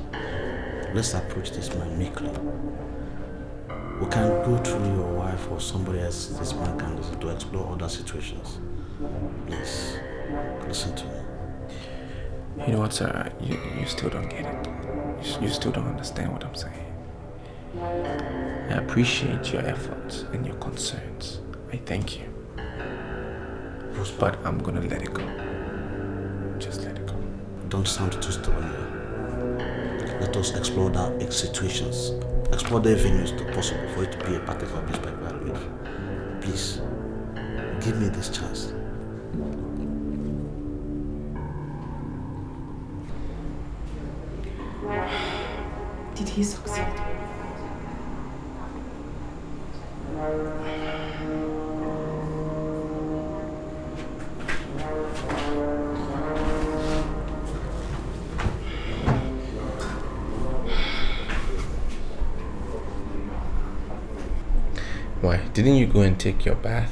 Let's approach this man meekly. We can go through your wife or somebody else this man can listen to explore other situations. Please, listen to me. You know what, sir? You still don't get it. You still don't understand what I'm saying. I appreciate your efforts and your concerns. I thank you. But I'm gonna let it go. Just let it go. Don't sound too stubborn here. Let us explore the situations. Explore the avenues to possible for it to be a part of our business by relief. Please, give me this chance. Did he succeed? Why? Didn't you go and take your bath?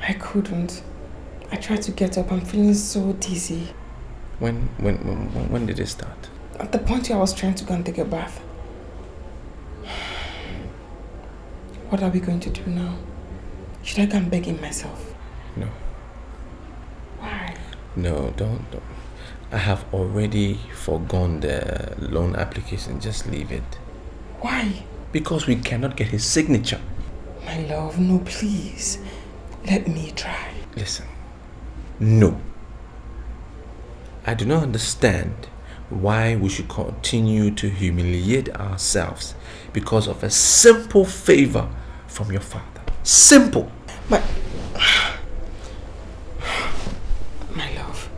I couldn't. I tried to get up. I'm feeling so dizzy. When did it start? At the point where I was trying to go and take a bath. What are we going to do now? Should I go and beg him myself? No. Why? No, don't. I have already forgone the loan application. Just leave it. Why? Because we cannot get his signature. My love, no, please. Let me try. Listen. No. I do not understand why we should continue to humiliate ourselves because of a simple favor from your father. Simple. My love,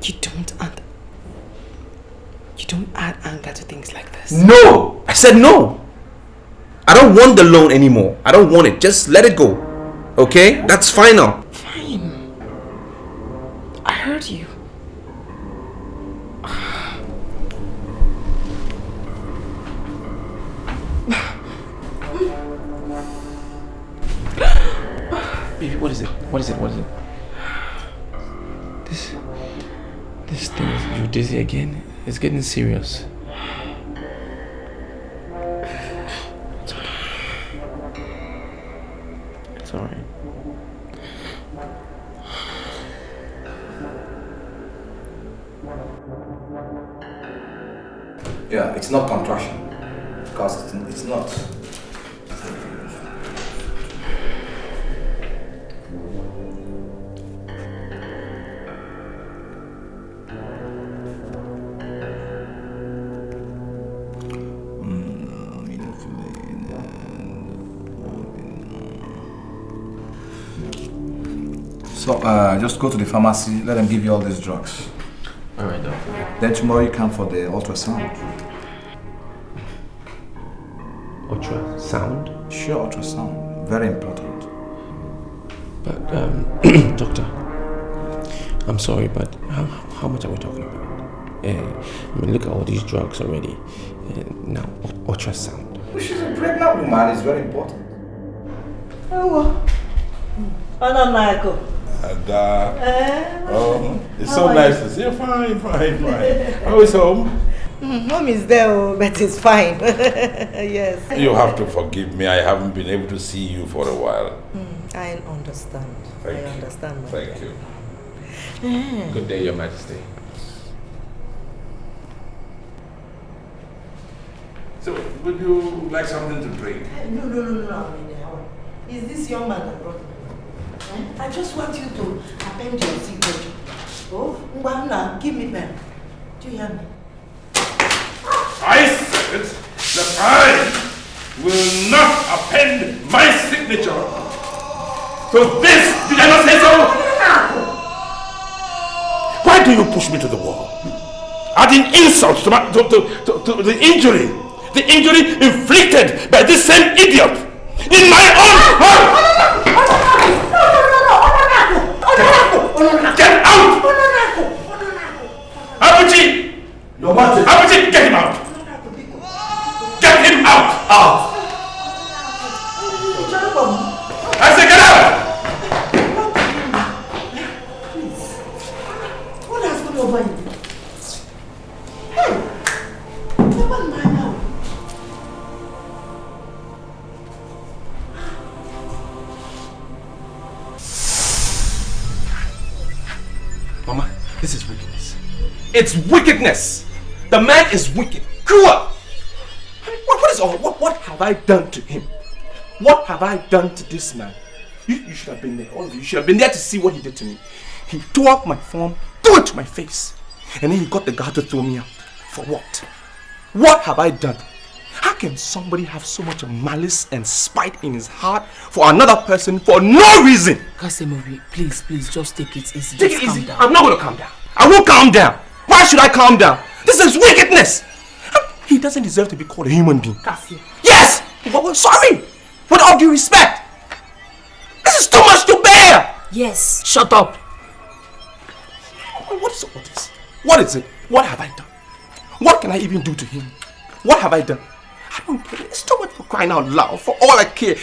you don't add anger to things like this. No! I said no! I don't want the loan anymore. I don't want it. Just let it go. Okay? That's final. Fine. I heard you. Baby, what is it? What is it? What is it? This thing is, you're dizzy again? It's getting serious. It's okay. It's alright. Yeah, it's not contraction. Because it's not. So, just go to the pharmacy, let them give you all these drugs. Alright, doctor. Then tomorrow you come for the ultrasound. Ultrasound? Sure, ultrasound. Very important. But, doctor, I'm sorry, but how much are we talking about? I mean, look at all these drugs already. Now, ultrasound. She's a pregnant woman, it's very important. Oh, Ada. Oh, it's so nice to see you. Fine. How is home? Mom is there, but it's fine. Yes. You have to forgive me. I haven't been able to see you for a while. I understand. Thank you. Understand. Thank you. Good day, Your Majesty. So, would you like something to drink? No. Is this young man that brought me? I just want you to append your signature. Oh, Ngwana, give me pen. Do you hear me? I said that I will not append my signature to this. Did I not say so? Why do you push me to the wall? Adding insult to the injury. The injury inflicted by this same idiot in my own home. Get out! Abuchi! Abuchi, get him out! Get him out! Out! I said get out! Please. What has gone over you? Hey! Never mind now. Mama, this is wickedness. It's wickedness! The man is wicked. Cruel! What is all? What have I done to him? What have I done to this man? You should have been there. All of you should have been there to see what he did to me. He tore up my phone, threw it to my face. And then he got the guard to throw me out. For what? What have I done? How can somebody have so much malice and spite in his heart for another person for no reason? Kasie, please, just take it easy. Take it easy. I'm not going to calm down. I won't calm down. Why should I calm down? This is wickedness. He doesn't deserve to be called a human being. Kasie. Yes! Sorry! With all due respect, this is too much to bear! Yes. Shut up! What is all this? What is it? What have I done? What can I even do to him? What have I done? I don't care. It's too much for crying out loud. For all I care,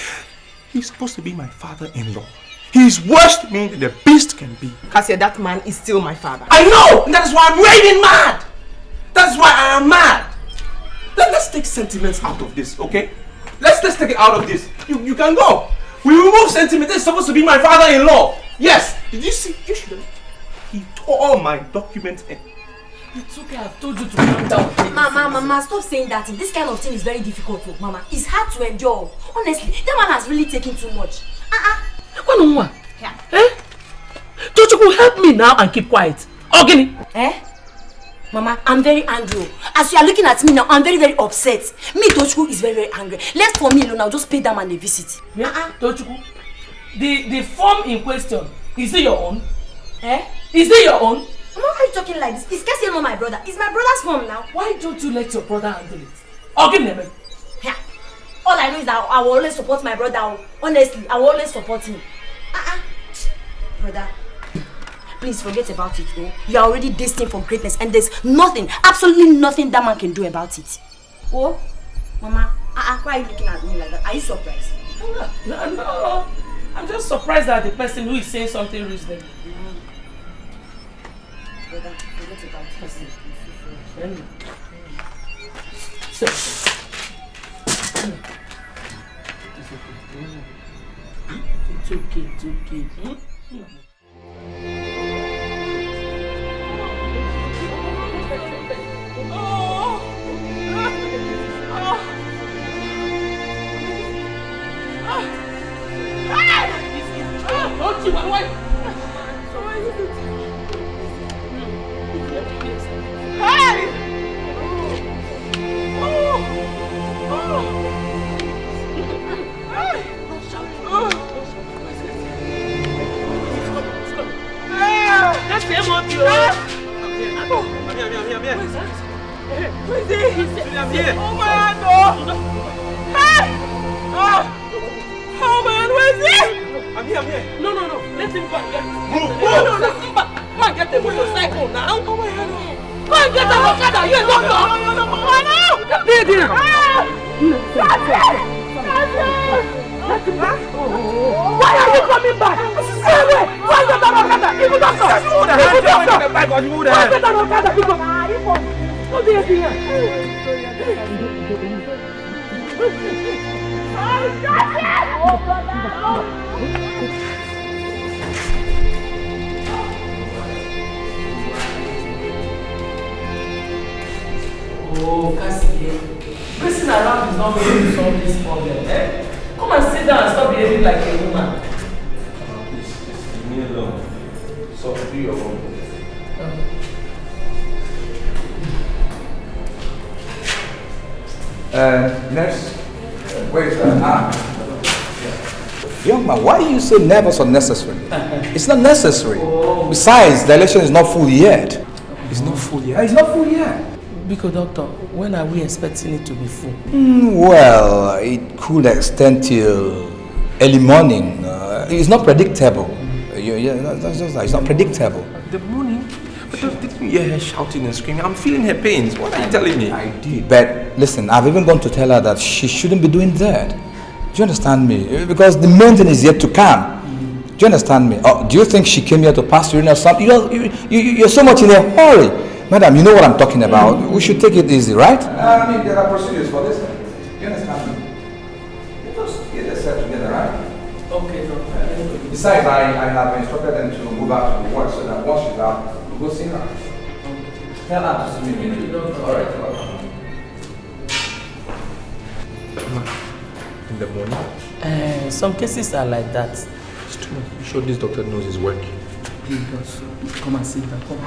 he's supposed to be my father-in-law. He's worse to me than the beast can be. Kasie, that man is still my father. I know! And that is why I'm raving mad! That's why I am mad! Let's take sentiments out of this, okay? Let's take it out of this. You can go. We remove sentiment. This is supposed to be my father-in-law. Yes. Did you see? You should have. He tore all my documents in. It's okay, I've told you to calm down. Mama, stop saying that. This kind of thing is very difficult, Mama. It's hard to endure. Honestly, that man has really taken too much. Yeah. Tochukwu, help me now and keep quiet. Ogini. Mama, I'm very angry. As you are looking at me now, I'm very, very upset. Me, Tochukwu, is very, very angry. Left for me alone, I'll just pay that man a visit. Tochukwu, the form in question, is it your own? Is it your own? Mama, why are you talking like this? Is Kasie not my brother? It's my brother's form now. Why don't you let your brother handle it? Ogini. Yeah. All I know is that I will always support my brother. Honestly, I will always support him. Brother, please forget about it. You are already destined for greatness and there's nothing, absolutely nothing that man can do about it. Oh, Mama, why are you looking at me like that? Are you surprised? No. I'm just surprised that the person who is saying something reasonable. Brother, forget about it. It's okay. Don't you, my wife? That's him up, you. I'm here. Who is he? I'm here. Oh my God, no. Hey! Oh man, where is he? I'm here. No. Let him go and get it. No, let him go and get the motorcycle now. Oh my God. Go and get the Okada. You don't know. No. Get here. Why are you coming back? Stay away. Why get that Okada? Even doctor. Why get that Okada? Because what do you think? Oh, Kasie, pressing around is not going to solve this problem, Come and sit down and stop behaving like a woman. Please, leave me alone. So, do your own. Nurse, where is Young man, why are you so nervous unnecessarily? It's not necessary. Besides, the election is not full yet. It's not full yet? It's not full yet. Because, doctor, when are we expecting it to be full? Well, it could extend till early morning. It's not predictable. That's just that. It's not predictable. The morning? But didn't you hear her shouting and screaming? I'm feeling her pains. What are you telling me? I did. But listen, I've even gone to tell her that she shouldn't be doing that. Do you understand me? Because the main thing is yet to come. Do you understand me? Or do you think she came here to pass urine or something? You're so much in a hurry. Madam, you know what I'm talking about. We should take it easy, right? I mean, there are procedures for this. You understand me? You just get yourself together, right? Okay, doctor. Besides, I have instructed them to move out to work so that once she's out, we'll go see her. Tell her to see me. All right. In the morning? Some cases are like that. It's too much. You sure this doctor knows his work? He does. Come and sit down. Come.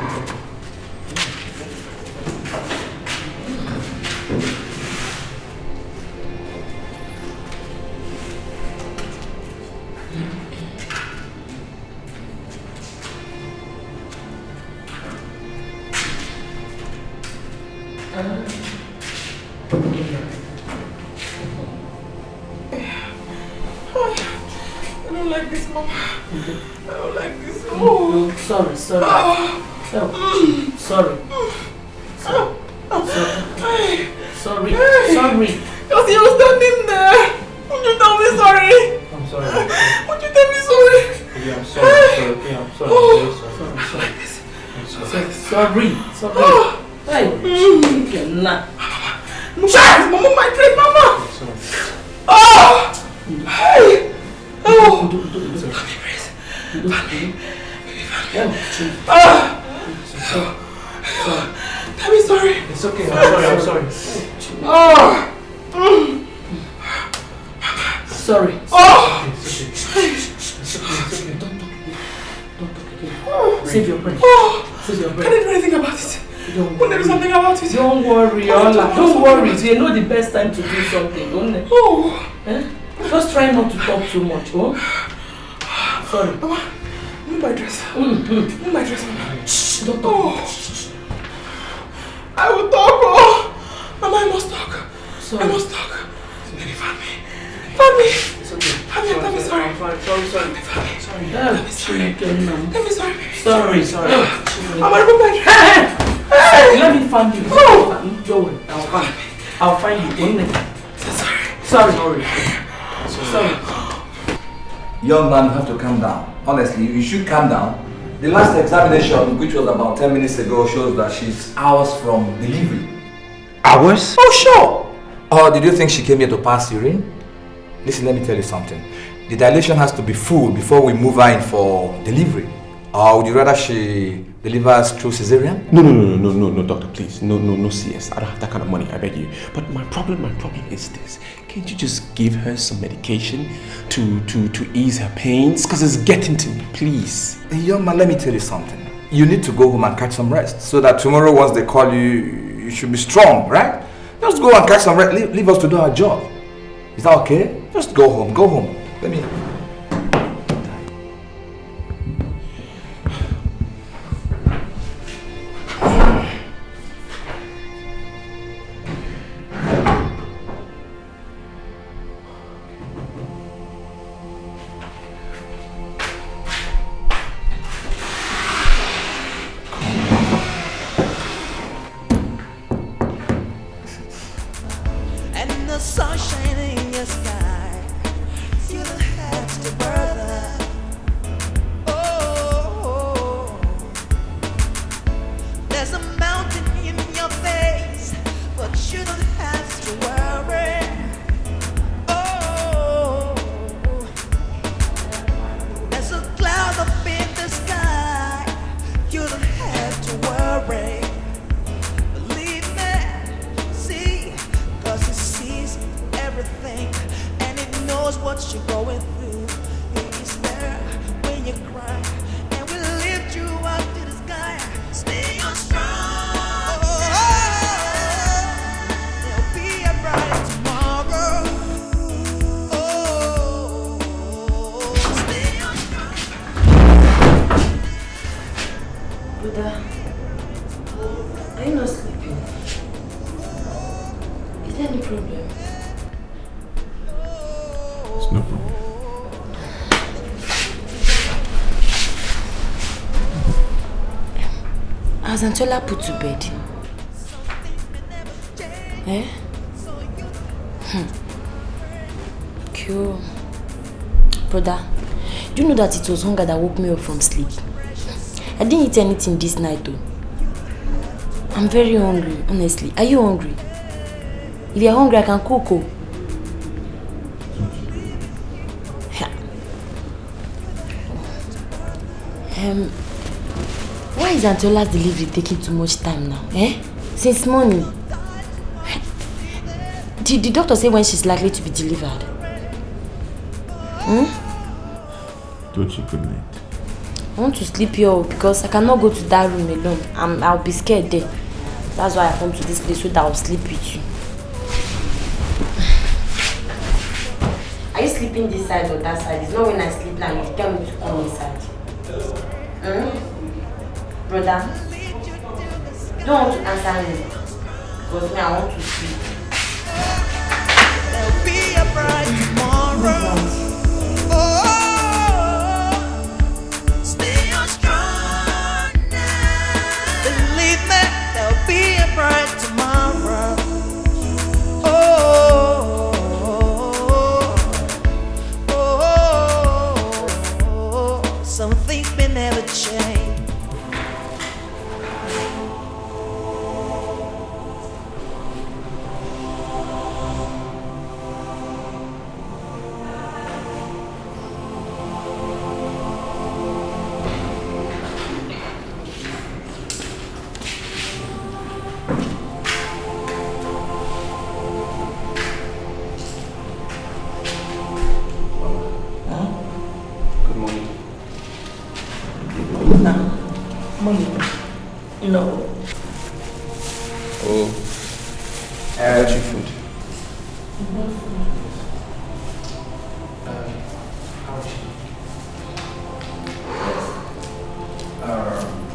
I don't like this. Oh. Sorry. Sorry. Because you were standing there. Would you tell me sorry? I'm sorry. Would you tell me sorry? Yeah, I'm sorry. Okay, I'm sorry. Sorry. Hey, Mama, my dress, Mama. Oh! Hey! Oh! Tell me sorry. It's okay. I'm sorry. Oh! Sorry. Oh! It's okay. Don't talk again. Save your breath. Save your breath. Can I do anything about it? When there is something about it. Don't worry, Ola. Don't worry. You know the best time to do something, don't you? Oh! Just try not to talk too much, oh? Sorry. Mama, move my dress. Move my dress, Mama. Shh, don't talk. I will talk, oh! Mama, I must talk. Sorry. I must talk. Baby, fan me. Fan me. It's okay. Tell me sorry. I'm fine. Sorry. Tell me sorry. Sorry. Mama, remove my dress. Hey! Let me find you. Don't worry. I'll find you. Sorry. Young man, you have to calm down. Honestly, you should calm down. The last examination, which was about 10 minutes ago, shows that she's hours from delivery. Hours? Oh, sure. Or did you think she came here to pass urine? Listen, let me tell you something. The dilation has to be full before we move her in for delivery. Or would you rather she delivers through cesarean? No, doctor, please. No CS. I don't have that kind of money, I beg you. But my problem is this. Can't you just give her some medication to ease her pains? Because it's getting to me, please. Young man, let me tell you something. You need to go home and catch some rest so that tomorrow once they call you, you should be strong, right? Just go and catch some rest. Leave us to do our job. Is that okay? Just go home. Let me... Has Antola put to bed? Cool. Brother, do you know that it was hunger that woke me up from sleep? I didn't eat anything this night though. I'm very hungry, honestly. Are you hungry? If you're hungry, I can cook. Why is Antola's delivery taking too much time now? Since morning. Did the doctor say when she's likely to be delivered? Don't you good night? I want to sleep here because I cannot go to that room alone. I'll be scared there. That's why I come to this place so that I'll sleep with you. Are you sleeping this side or that side? It's not when I sleep now you tell me to come inside. Brother, don't want to answer me because me I want to sleep. There'll be a bright tomorrow. Oh. Edochie food.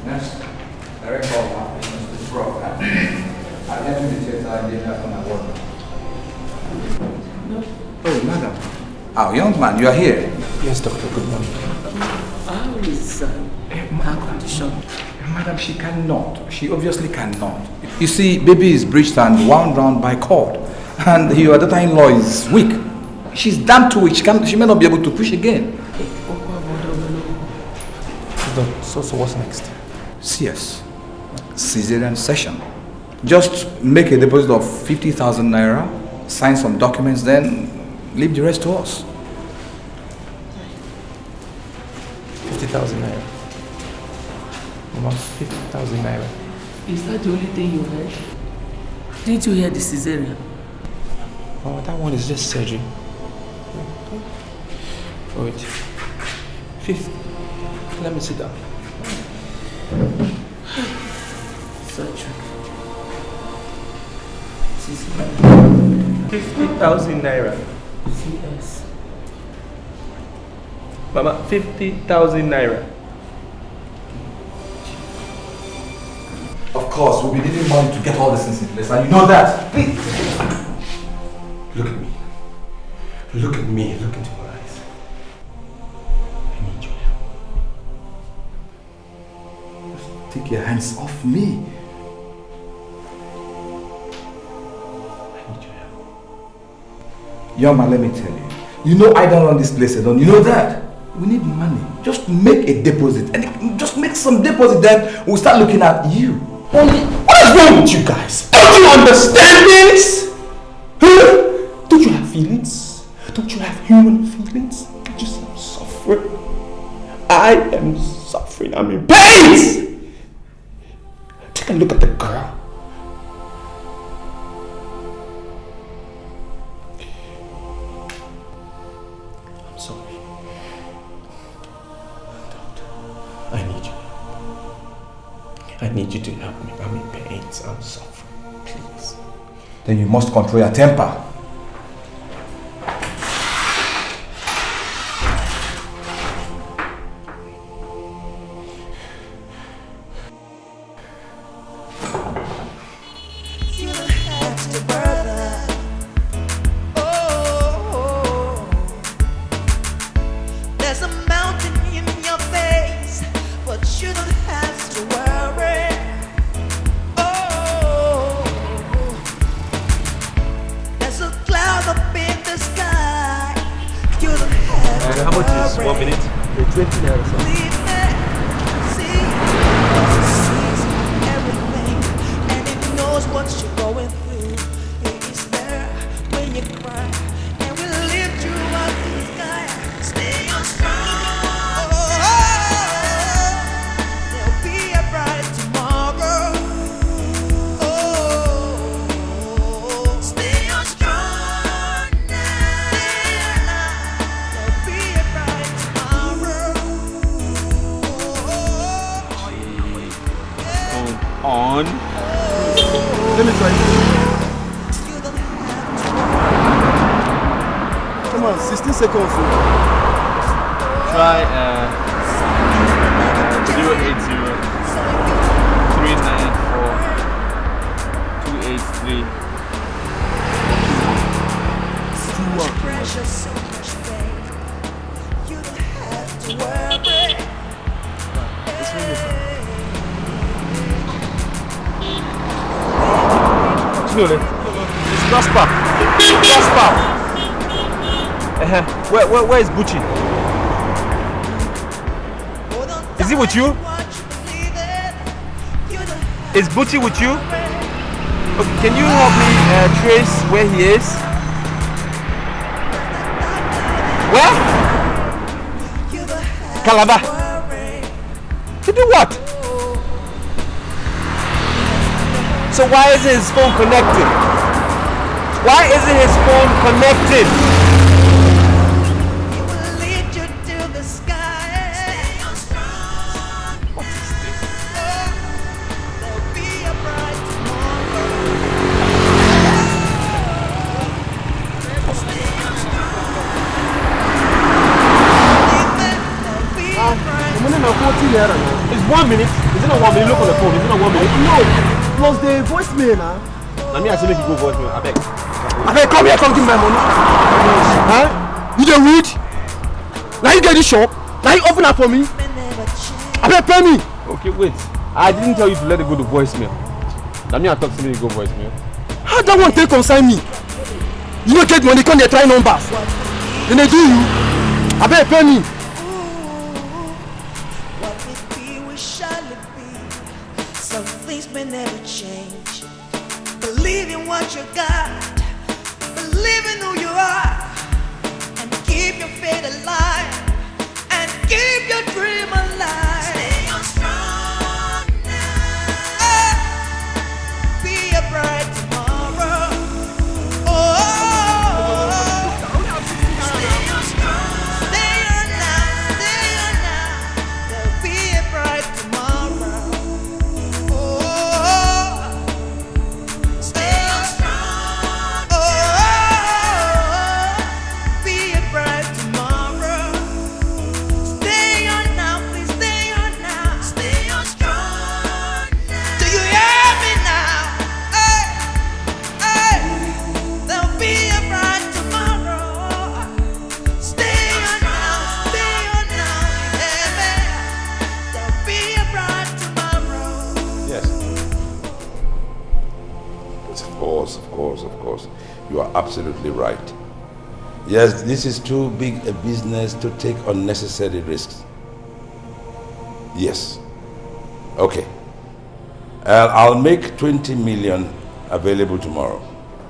Next, Rachael Okonkwo. I left in the theater and didn't have my work. Oh, madam. Oh, young man, you are here. Yes, doctor. Good morning. How is her condition? Madam, she cannot. She obviously cannot. You see, baby is breached and wound round by cord. And your daughter-in-law is weak. She's damn too weak. She may not be able to push again. So what's next? CS. Caesarean session. Just make a deposit of 50,000 naira, sign some documents, then leave the rest to us. 50,000 naira. Mama, 50,000 naira. Is that the only thing you heard? Didn't you hear the cesarean? Oh, that one is just surgery. Wait. 50. Let me sit down. Surgery. 50,000 naira. CS. Mama, 50,000 naira. Of course, we'll be needing money to get all these things in place, and you know that. Please. Look at me. Look at me. Look into my eyes. I need your help. Just take your hands off me. I need your help. Young man, let me tell you. You know I don't run this place alone. You know that. We need money. Just make a deposit. And just make some deposit, then we'll start looking at you. Only. What is wrong with you guys? Don't you understand this? Huh? Don't you have feelings? Don't you have human feelings? I just am suffering. I am suffering. I'm in pain. Take a look at the girl. I'm sorry. Doctor, I need you. I need you to help me. I'm in pain. I'm suffering. Please. Then you must control your temper. Where is Bucci? Is he with you? Is Bucci with you? Okay, can you help me trace where he is? Where? Calabar. To do what? So why isn't his phone connected? Why isn't his phone connected? 1 minute. Is it not 1 minute? Look on the phone. Is it not 1 minute? No. Plus the voicemail now. Now me I say make you go voicemail. I beg. Come here, come give me my money. Huh? You dey read? Now you get this shop. Now you open up for me. Pay me. Okay, wait. I didn't tell you to let it go to voicemail. Now me I talk to me you go voicemail. How that one take concern me? You don't get money, come they try numbers. Then they do you. Pay me. What it be, we shall it be. Some things may never change. Believe in what you got. Believe in who you are. And keep your faith alive. And keep your dream alive. Stay on strong now. Be a bright tomorrow. Stay on strong. Stay on now. Stay on now. There'll be a bright tomorrow. Stay on strong. Be a bright tomorrow. Stay on now, please stay on now. Stay on strong now. Do you hear me now? Hey, hey. There'll be a bright tomorrow. Stay on now, baby. There'll be a bright tomorrow. Yes. Of course. You are absolutely right. Yes, this is too big a business to take unnecessary risks. Yes. Okay. I'll make 20 million available tomorrow.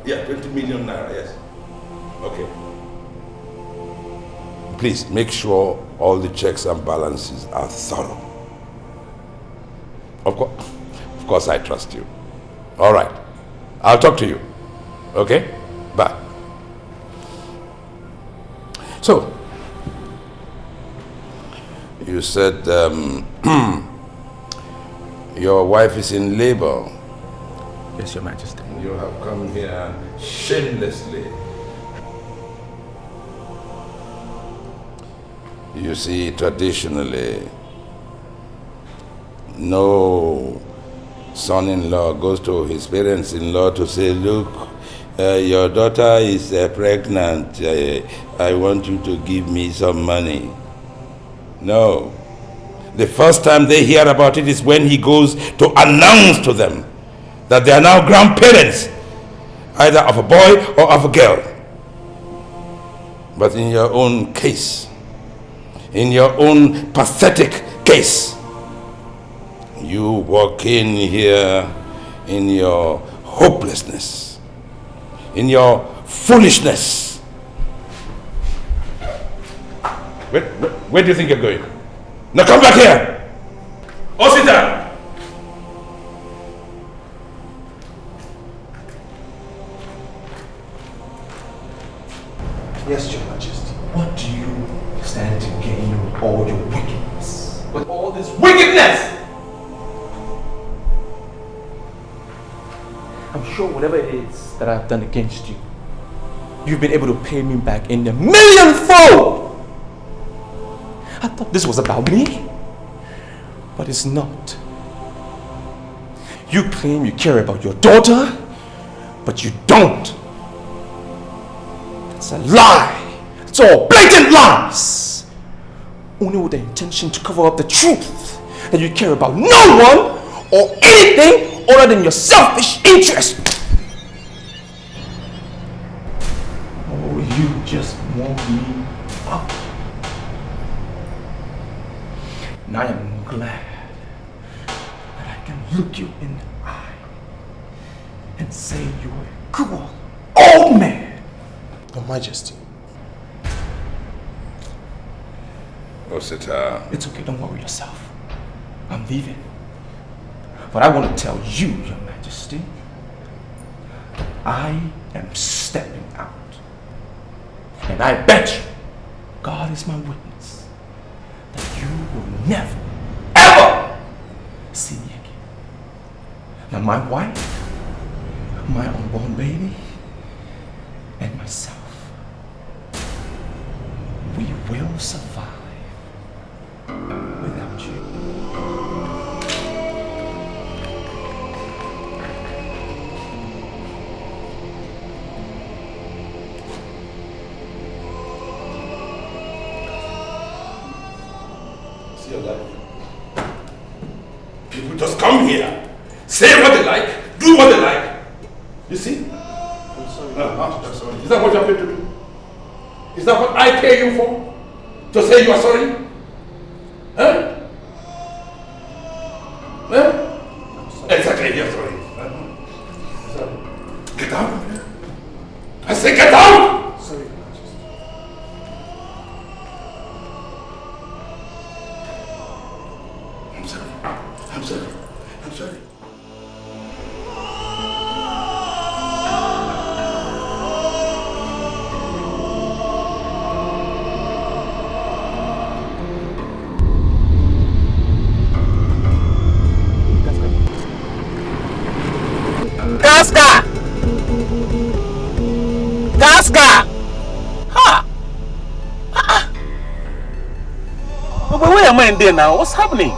Yeah, 20 million naira, yes. Okay. Please make sure all the checks and balances are thorough. Of course I trust you. All right. I'll talk to you. Okay? Bye. So, you said your wife is in labor. Yes, Your Majesty. You have come here shamelessly. You see, traditionally, no son-in-law goes to his parents-in-law to say, look, your daughter is pregnant. I want you to give me some money. No. The first time they hear about it is when he goes to announce to them that they are now grandparents, either of a boy or of a girl. But in your own case, in your own pathetic case, you walk in here in your hopelessness, in your foolishness. Where do you think you're going? Now come back here! Osita! Yes, Your Majesty. What do you stand to gain with all your wickedness? With all this wickedness! I'm sure whatever it is that I've done against you, you've been able to pay me back in a millionfold! I thought this was about me, but it's not. You claim you care about your daughter, but you don't. It's a lie. It's all blatant lies. Only with the intention to cover up the truth that you care about no one or anything other than your selfish interest. Oh, you just want me up. And I am glad that I can look you in the eye and say you're a cruel old man. Your Majesty. Osita. It's okay, don't worry yourself. I'm leaving. But I want to tell you, Your Majesty, I am stepping out. And I bet you, God is my witness, that you will never, ever see me again. Now my wife, my unborn baby, and myself, we will survive without you. See your life. People just come here, say what they like, do what they like. You see? I'm sorry. I'm sorry. Is that what you're paid to do? Is that what I pay you for? To say you are sorry? Huh? Huh? Exactly, you're sorry. Sorry. Get out of here. I say get out! Sorry. I'm sorry. I'm sorry. I'm sorry. Gaska! Gaska! Ha! But where am I in there now? What's happening? I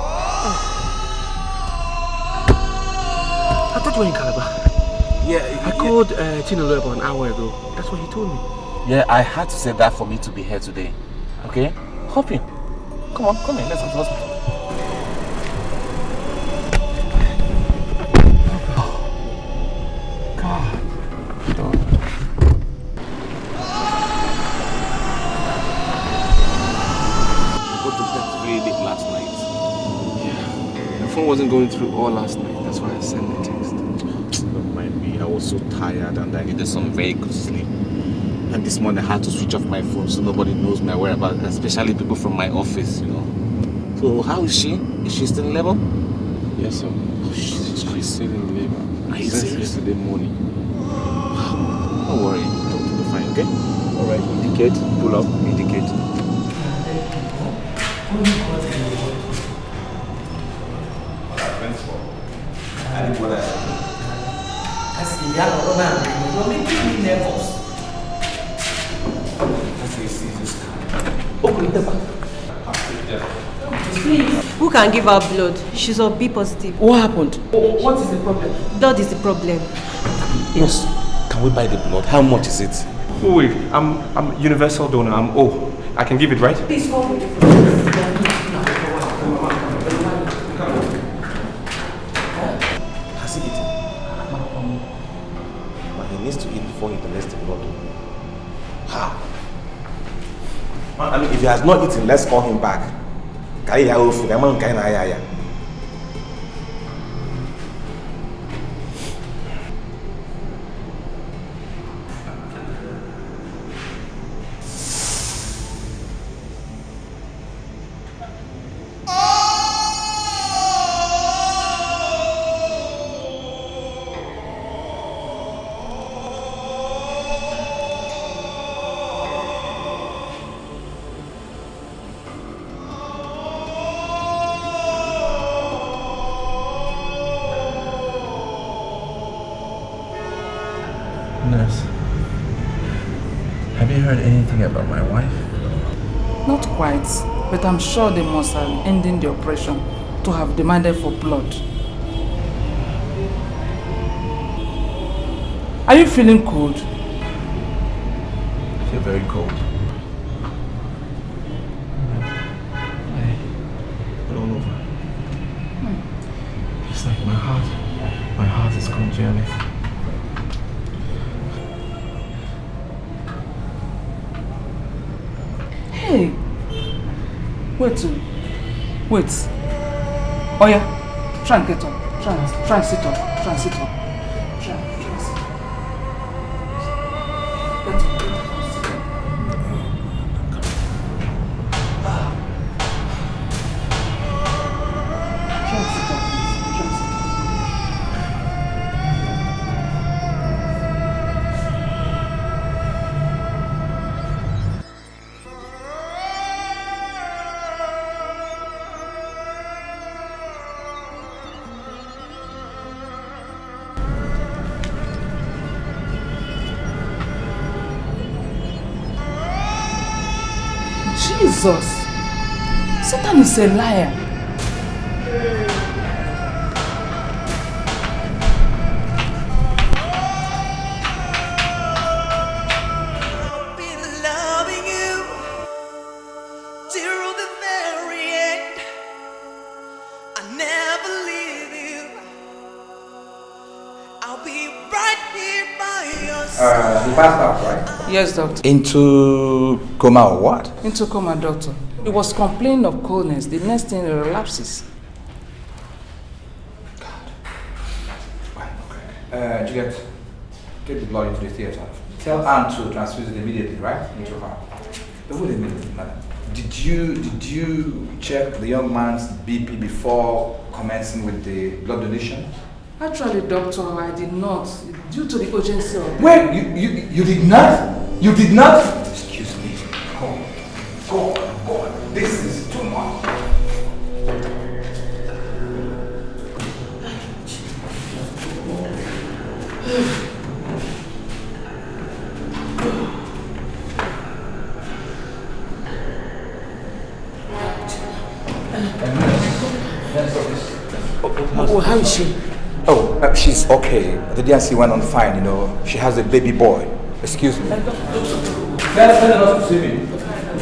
thought you were in Calabar. Yeah, I called Chinwe about an hour ago. That's what he told me. Yeah, I had to say that for me to be here today. Okay? Hop in. Come on, come in. Let's go to the hospital. Wasn't going through all last night. That's why I sent the text. Don't mind me. I was so tired and I needed some very good sleep. And this morning I had to switch off my phone so nobody knows my whereabouts, especially people from my office, you know. So how is she? Is she still in labor? Yes, sir. Oh, she's still in labor. Are you serious? Yesterday morning. Don't worry. Don't be fine, okay? Alright, indicate. Pull up. Indicate. You're making me nervous. Open the back. Who can give her blood? She's of B positive. What happened? What is the problem? Blood is the problem. Yes. Can we buy the blood? How much is it? Oh wait, I'm universal donor. I'm O. I can give it, right? Please come with Has he eaten? But he needs to eat before he donates the blood. How? I mean, if he has not eaten, let's call him back. Nurse, have you heard anything about my wife? Not quite, but I'm sure they must have ended the operation to have demanded for blood. Are you feeling cold? I feel very cold. All over. It's like my heart is congealing. Hey! Wait. Oh yeah, try and get up. Try and sit up. Try and sit up. Try and sit up. Get up. Sit up. Try and sit up, please. Try and sit up. Jesus! Satan is a liar. Loving you till the very end. he passed out, right? Yes, doctor. Into coma or what? Into coma, doctor. He was complaining of coldness. The next thing, he relapses. Juliet, take the blood into the theater. Tell Anne to transfuse it immediately, right? Into her. But wait a minute, madam. Did you check the young man's BP before commencing with the blood donation? Actually, doctor, I did not. Due to the urgency of... Wait, you did not? You did not? Excuse me. Go on. This is too much. How is she? She's okay. The DNC went on fine, you know. She has a baby boy. Excuse me. Let her not see me.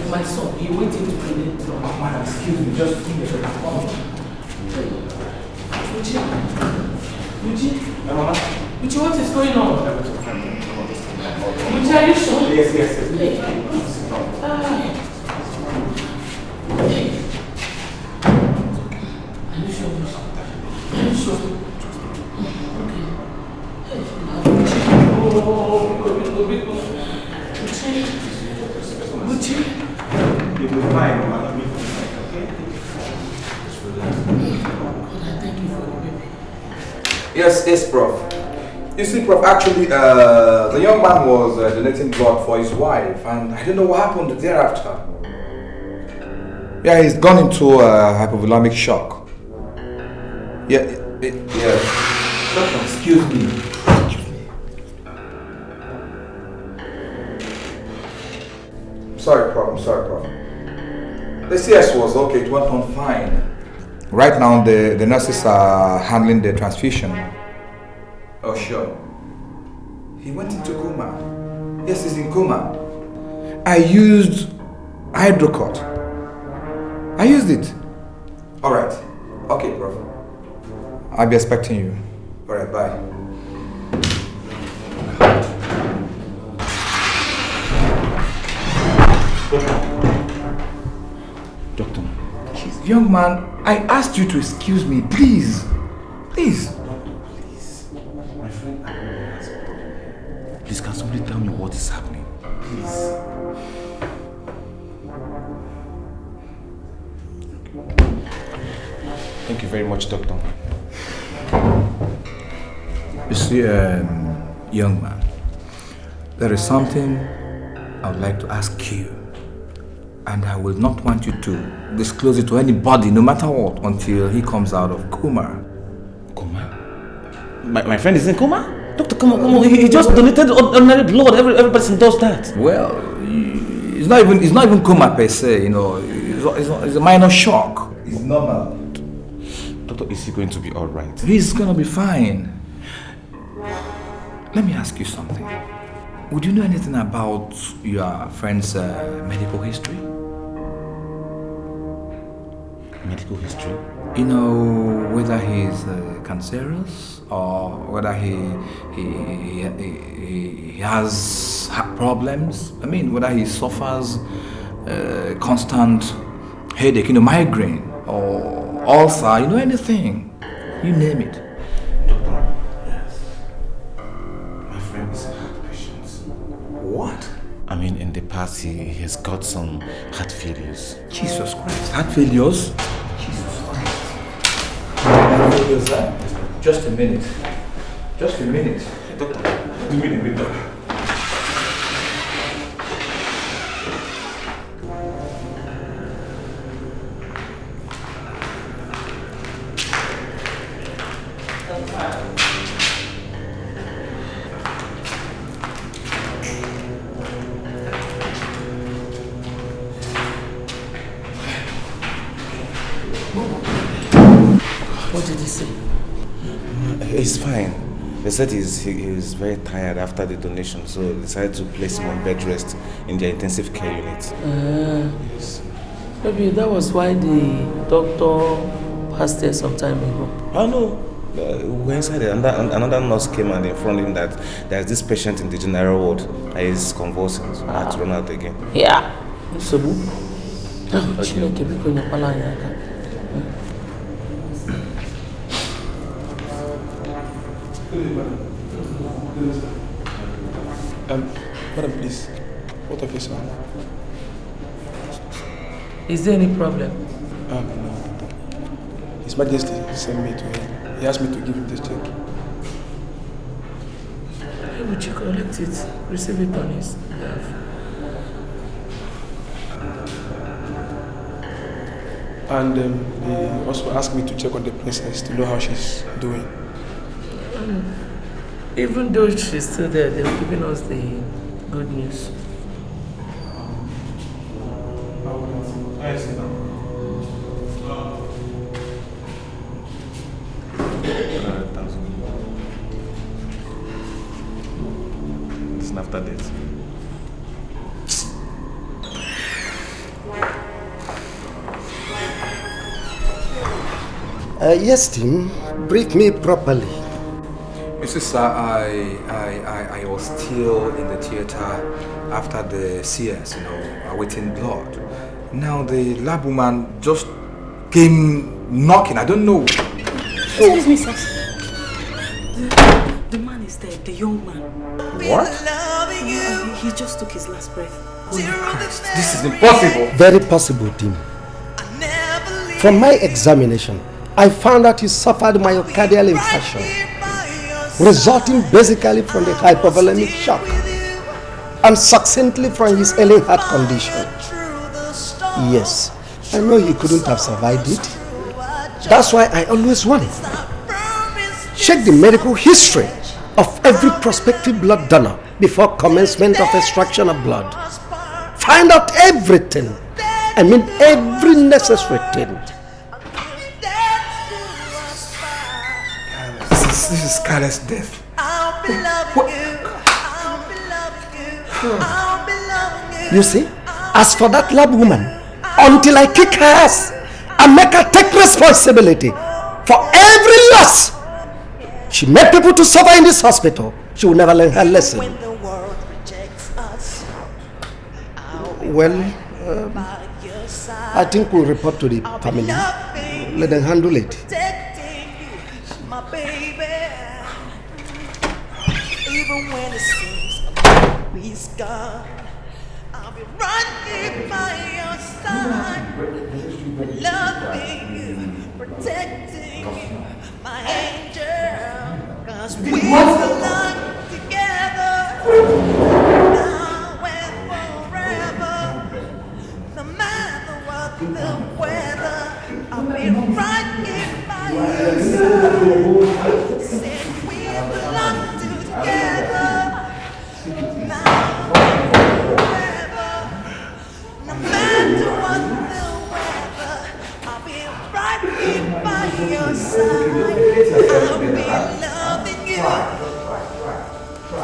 My son, you waiting to clean it. Oh, man, excuse me. Just give me a second. Uchi, what is going on? Uchi, are you sure? Yes. Are you sure? You'll be fine, man. Yes, Prof. You see, Prof, actually, the young man was donating blood for his wife, and I don't know what happened thereafter. Yeah, he's gone into hypovolemic shock. Yeah. Doctor, excuse me. Sorry, Prof. The CS was okay, it went on fine. Right now, the nurses are handling the transfusion. Oh, sure. He went into coma. Yes, he's in coma. I used hydrocot. I used it. All right. Okay, Prof. I'll be expecting you. All right, bye. Doctor. Young man, I asked you to excuse me, please. Please. My friend, please, can somebody tell me what is happening? Please. Thank you very much, doctor. You see, young man, there is something I would like to ask you. And I will not want you to disclose it to anybody, no matter what, until he comes out of coma. Coma? My friend is in coma? Doctor, come on. He just donated ordinary blood. Every person does that. Well, it's not even coma per se, you know. It's a minor shock. It's normal. Doctor, is he going to be alright? He's gonna be fine. Let me ask you something. Would you know anything about your friend's medical history? Medical history? You know, whether he's cancerous or whether he has heart problems. I mean, whether he suffers constant headache, you know, migraine or ulcer, you know, anything. You name it. Doctor, yes. My friend is a heart patient. What? I mean, in the past, he has got some heart failures. Jesus Christ. Heart failures? Jesus Christ. Heart failures, huh? Just a minute. Just a minute. Doctor. Give me the window. What did he say? He's fine. They said he's very tired after the donation, so they decided to place him on bed rest in their intensive care unit. Yes. Maybe that was why the doctor passed there some time ago. Oh no, We were inside there, and another nurse came and informed him that there's this patient in the general ward that is convulsing, so I had to run out again. Yeah. Sobu. Chineke biko nyekwala anyị aka. Madam, please, what of your son? Is there any problem? No. His Majesty sent me to him. He asked me to give him this check. Why would you collect it? Receive it on his behalf. And he also asked me to check on the princess to know how she's doing. Even though she's still there, they're giving us the good news. I see now. It's after that. Yes, Tim. Brief me properly. Mrs. Sir, I was still in the theater after the CS, awaiting blood. Now the lab woman just came knocking. I don't know. Excuse me, sir. The man is dead, the young man. What? He just took his last breath. Holy Christ, this is impossible. Very possible, Tim. From my examination, I found that he suffered myocardial infarction, resulting basically from the hypovolemic shock and succinctly from his ailing heart condition. Yes, I know he couldn't have survived it. That's why I always warn him. Check the medical history of every prospective blood donor before commencement of extraction of blood. Find out everything. I mean every necessary thing. This is Carla's death. You see, as for that lab woman, until I kick her ass and make her take responsibility for every loss she made people to suffer in this hospital, she will never learn her lesson. Well, I think we'll report to the family. Let them handle it. Even when it seems he's gone, I'll be right here by your side, loving you, protecting you, my angel, 'cause we belong together, now and forever, no matter what the weather, I'll be right here by your side. Said we belong together, now and forever, no matter what the weather, I'll be right here by your side. I'll be loving you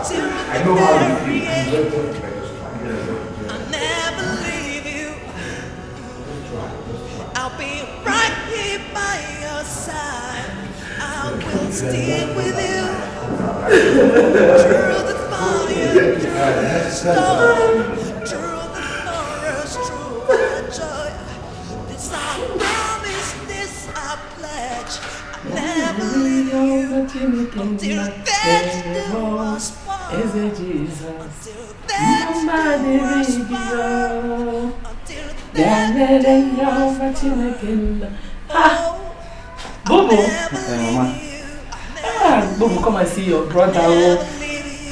till the very end. I'll never leave you. I'll be right here by your side. I will stick with you through the fire, through the storm, through the forest, through the joy. This I promise, this I pledge. I'll never leave you until death do us part. Until death do us part. Bobo! Bobo, come and see your brother.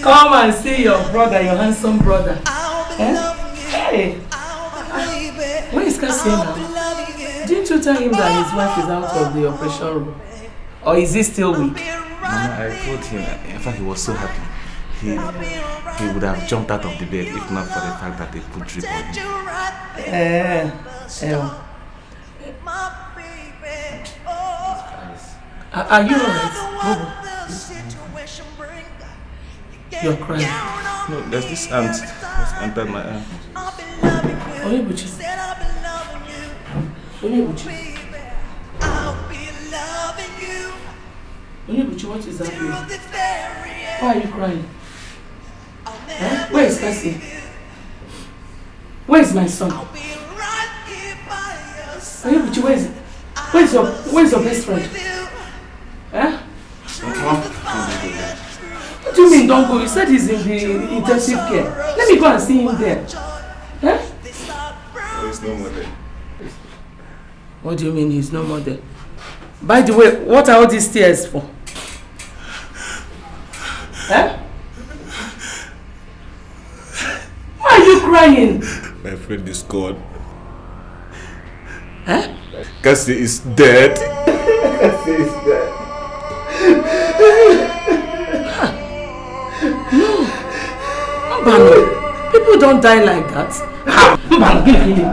Come and see your brother, your handsome brother. Hey! Where is Kasie now? Didn't you tell him that his wife is out of the operation room? Or is he still weak? Mama, I told him, in fact, he was so happy. He would have jumped out of the bed if not for the fact that they put drip on him. Are you alright? You're crying. No, there's this ant that's entered my arm. Onyebuchi. Onyebuchi, what is happening? Why are you crying? Huh? Where is Kasie? Where is my son? Onyebuchi, where's your best friend? Huh? What do you mean don't go? You said he's in the intensive care. Let me go and see him there. Huh? He's no more there. What do you mean he's no more there? By the way, what are all these tears for? Huh? Why are you crying? My friend is gone. Huh? Kasie is dead. Kasie is dead. No. Mbano, people don't die like that. How? Mbano, give me.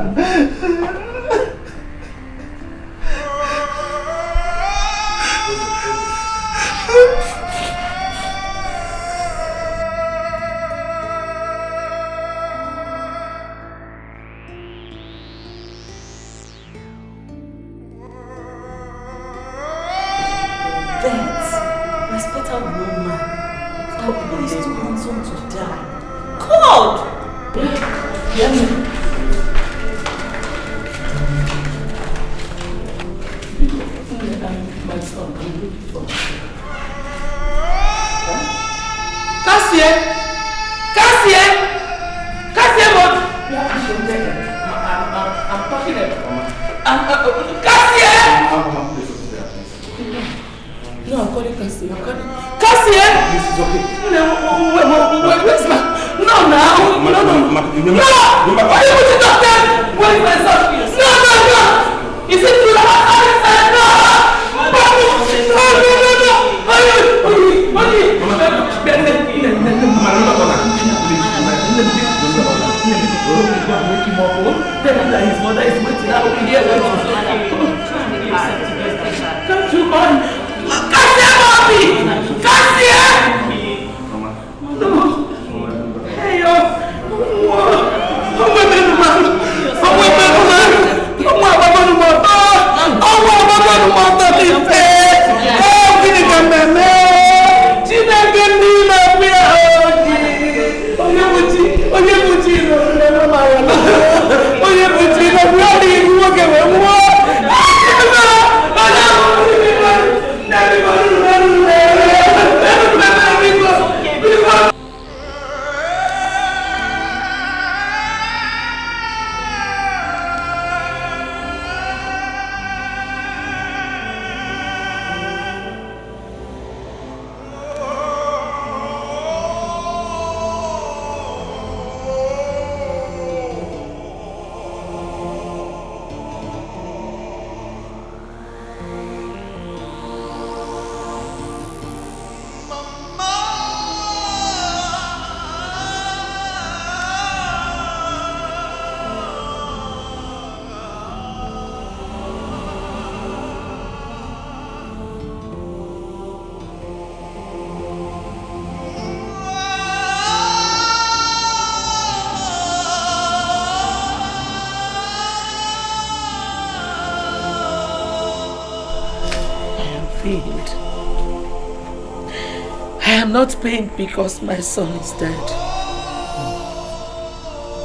I am not pained because my son is dead.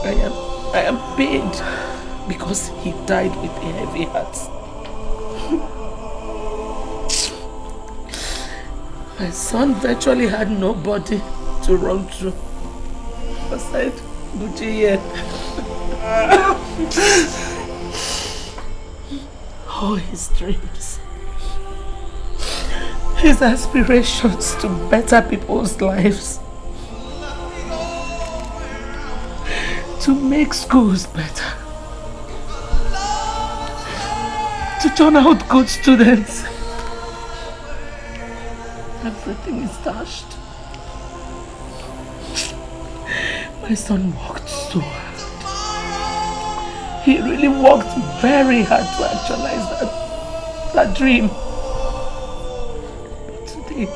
I am pained because he died with a heavy heart. My son virtually had nobody to run to aside Bujiye. All his dreams, his aspirations to better people's lives, to make schools better, to turn out good students. Everything is dashed. My son worked so hard. He really worked very hard to actualize that dream. But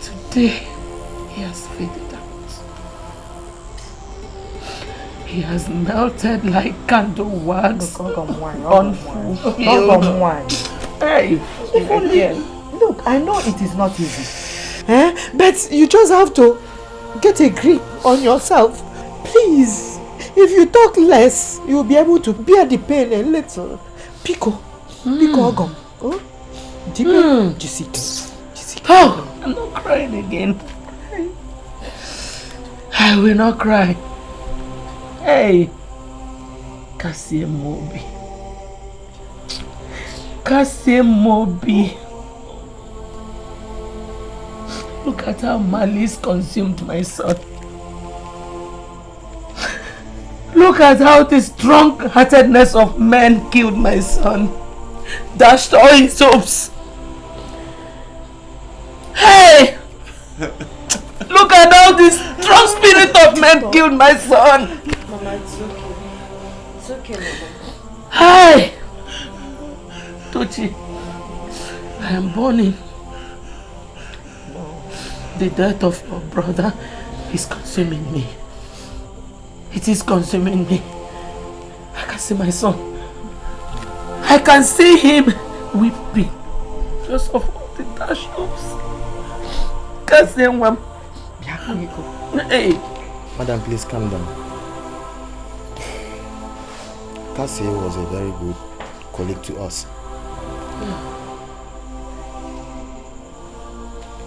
today he has faded out. He has melted like candle wax. Unfulfilled. Hey, Look, I know it is not easy. But you just have to get a grip on yourself. Please, if you talk less, you'll be able to bear the pain a little. Pico Ogom. Oh, I'm not crying again. I will not cry. Hey, Kasie Mobi. Look at how malice consumed my son. Look at how the strong-heartedness of men killed my son. Dashed all his hopes. Hey! Look at how the strong spirit of men killed my son. Mama, it's okay. It's okay, Mama. Hi! Tochi, I am burning. The death of your brother is consuming me. It is consuming me. I can see my son. I can see him weeping just of all the dash hopes. Can't see him. Hey. Madam, please calm down. Kasie was a very good colleague to us.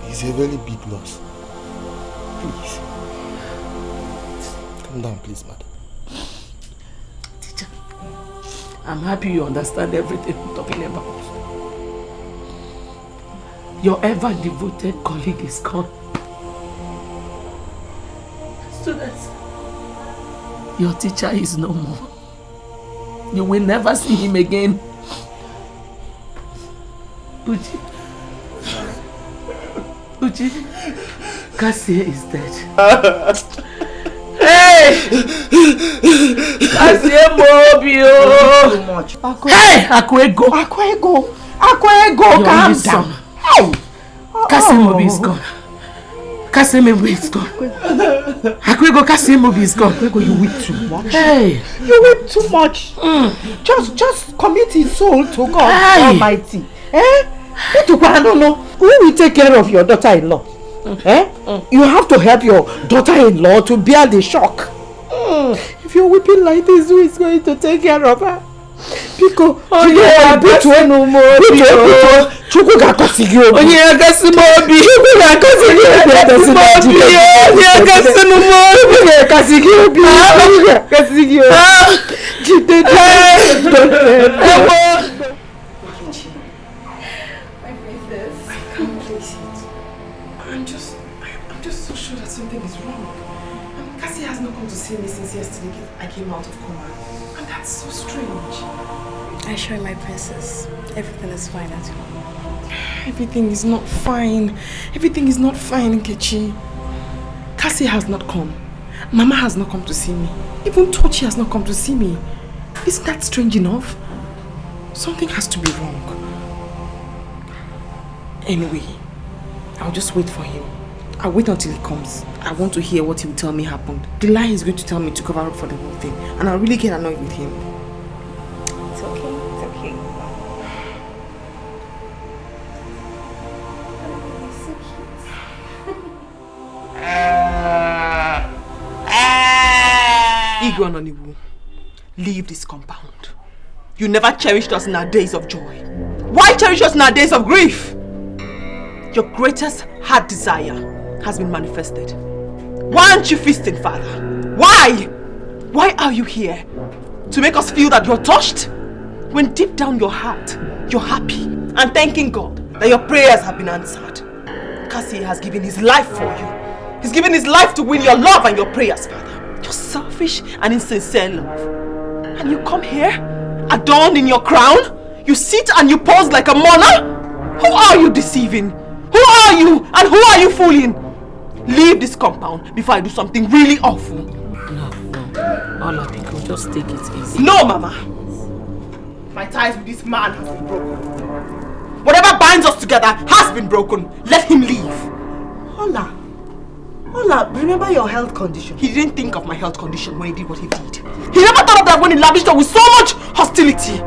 It's a very big loss. Please. Calm down, please, madam. Teacher, I'm happy you understand everything I'm talking about. Your ever devoted colleague is gone. Students, your teacher is no more. You will never see him again. Uchi, Kasie is dead. Hey! Kasie Mobio! Too much. Hey! Akwego, calm down. Hey! Kasie Mobi is gone. Kasie Mobi is gone. Akwego, Kasie Mobi is gone. Akwego, you weep too much. Hey! You weep too much. Just commit his soul to God Almighty. I don't know. Who will take care of your daughter-in-law? You have to help your daughter-in-law to bear the shock. If you're weeping like this, who is going to take care of her? Pico, I'm just so sure that something is wrong. Kasie has not come to see me since yesterday. I came out of coma. And that's so strange. I assure you, my princess, everything is fine at home. Everything is not fine. Everything is not fine, Nkechi. Kasie has not come. Mama has not come to see me. Even Tochi has not come to see me. Isn't that strange enough? Something has to be wrong. Anyway, I'll just wait for him. I'll wait until he comes. I want to hear what he will tell me happened. The lie is going to tell me to cover up for the whole thing. And I really get annoyed with him. It's okay, it's okay. It's so cute. Igwe Nollywood, leave this compound. You never cherished us in our days of joy. Why cherish us in our days of grief? Your greatest heart desire has been manifested. Why aren't you feasting, Father? Why? Why are you here? To make us feel that you're touched? When deep down your heart, you're happy and thanking God that your prayers have been answered. Kasie has given his life for you. He's given his life to win your love and your prayers, Father. Your selfish and insincere love. And you come here, adorned in your crown? You sit and you pose like a mourner? Who are you deceiving? Who are you and who are you fooling? Leave this compound before I do something really awful. No. Olabiko, just take it easy. No, Mama. My ties with this man has been broken. Whatever binds us together has been broken. Let him leave. Ola. Ola, remember your health condition. He didn't think of my health condition when he did what he did. He never thought of that when he lavished us with so much hostility.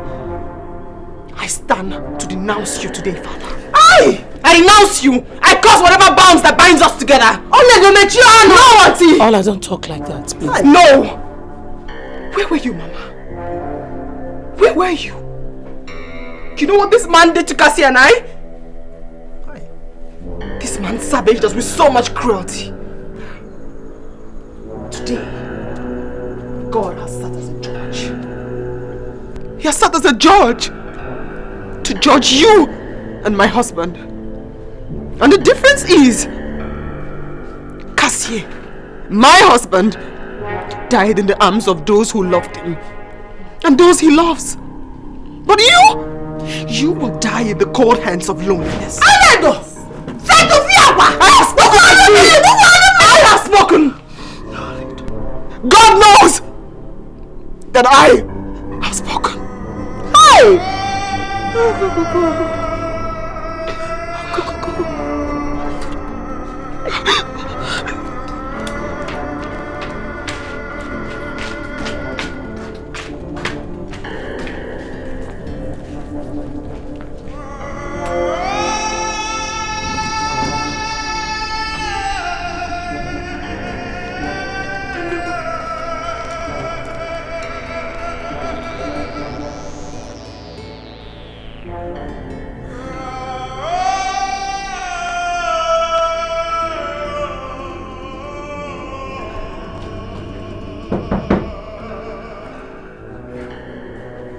I stand to denounce you today, Father. I denounce you! I curse whatever bonds that binds us together! Ola, don't let you on! No, Auntie! Ola, don't talk like that, please. No! Where were you, Mama? Where were you? You know what this man did to Kasie and I? This man savaged us with so much cruelty. Today, God has sat as a judge. He has sat as a judge to judge you and my husband. And the difference is, Kasie, my husband, died in the arms of those who loved him and those he loves. But you will die in the cold hands of loneliness. I have spoken! God knows that I have spoken.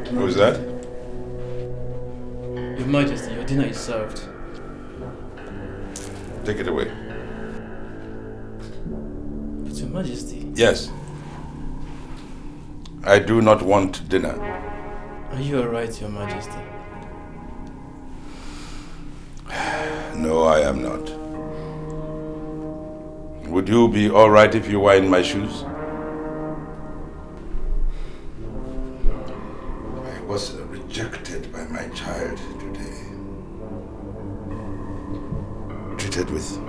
Who's that? Your Majesty, your dinner is served. Take it away. It's Your Majesty. Yes. I do not want dinner. Are you alright, Your Majesty? No, I am not. Would you be alright if you were in my shoes? I was rejected by my child today. Treated with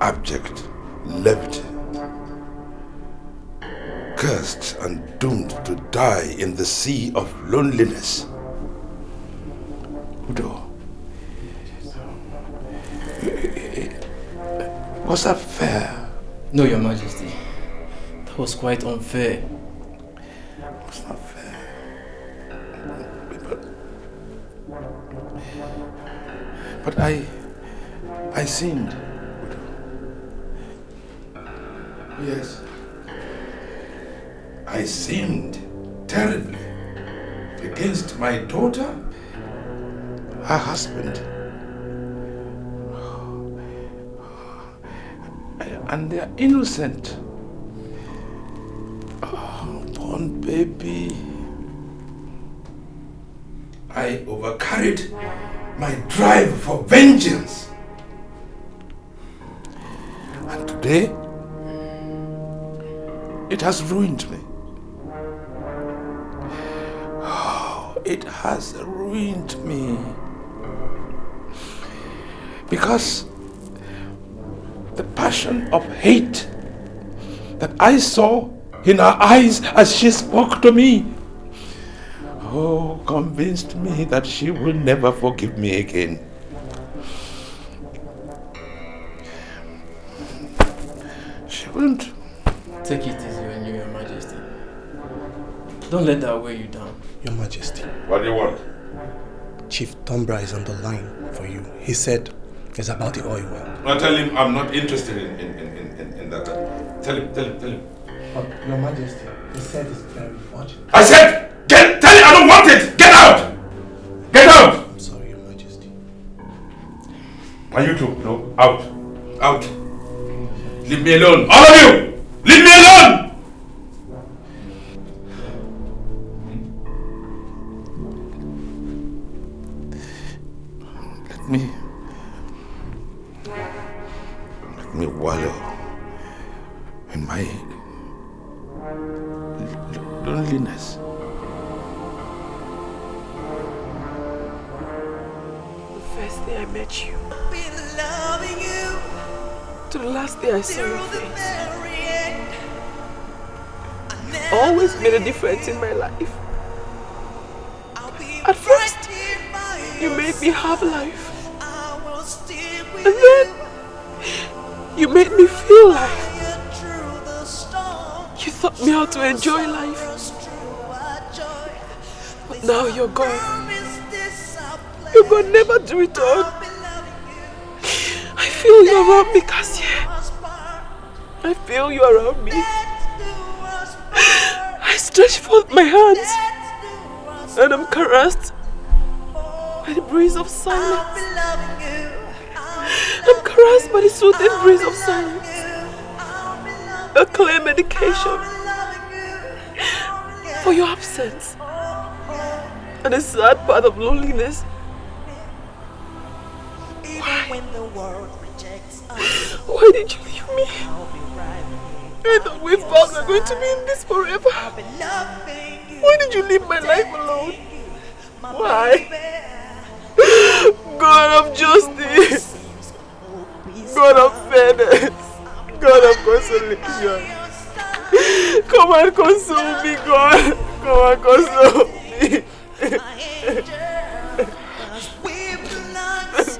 abject levity. Cursed and doomed to die in the sea of loneliness. Udo, was that fair? No, Your Majesty. That was quite unfair. It was not fair. But I sinned. Yes. I sinned terribly against my daughter, her husband, and their innocent, born baby. I overcarried my drive for vengeance. And today, it has ruined me. It has ruined me. Because the passion of hate that I saw in her eyes as she spoke to me, convinced me that she will never forgive me again. She won't. Take it easy on you, Your Majesty. Don't let that weigh you down. Your Majesty. What do you want? Chief Tombra is on the line for you. He said it's about the oil well. Well, tell him I'm not interested in that. Tell him. But Your Majesty, he said it's very urgent. I said, tell him I don't want it! Get out! Get out! I'm sorry, Your Majesty. And you too, no, out. Out. Leave me alone. All of you! Leave me alone! Let me wallow in my loneliness. The first day I met you, Been loving you to the last day I saw your face. Always made a difference in my life. At first, you made me have life. And then, you made me feel life. You taught me how to enjoy life. But now you're gone. You're gone never to return. I feel you around me, Kasie. I feel you around me. I stretch forth my hands and I'm caressed by the breeze of silence. I'm caressed by the soothing breeze of silence. A clear medication for your absence and the sad part of loneliness. Why did you leave me? I thought we both were going to be in this forever. Why did you leave my life alone? Why? God of justice, God of fairness, God of consolation, come and console me, God. Come and console me.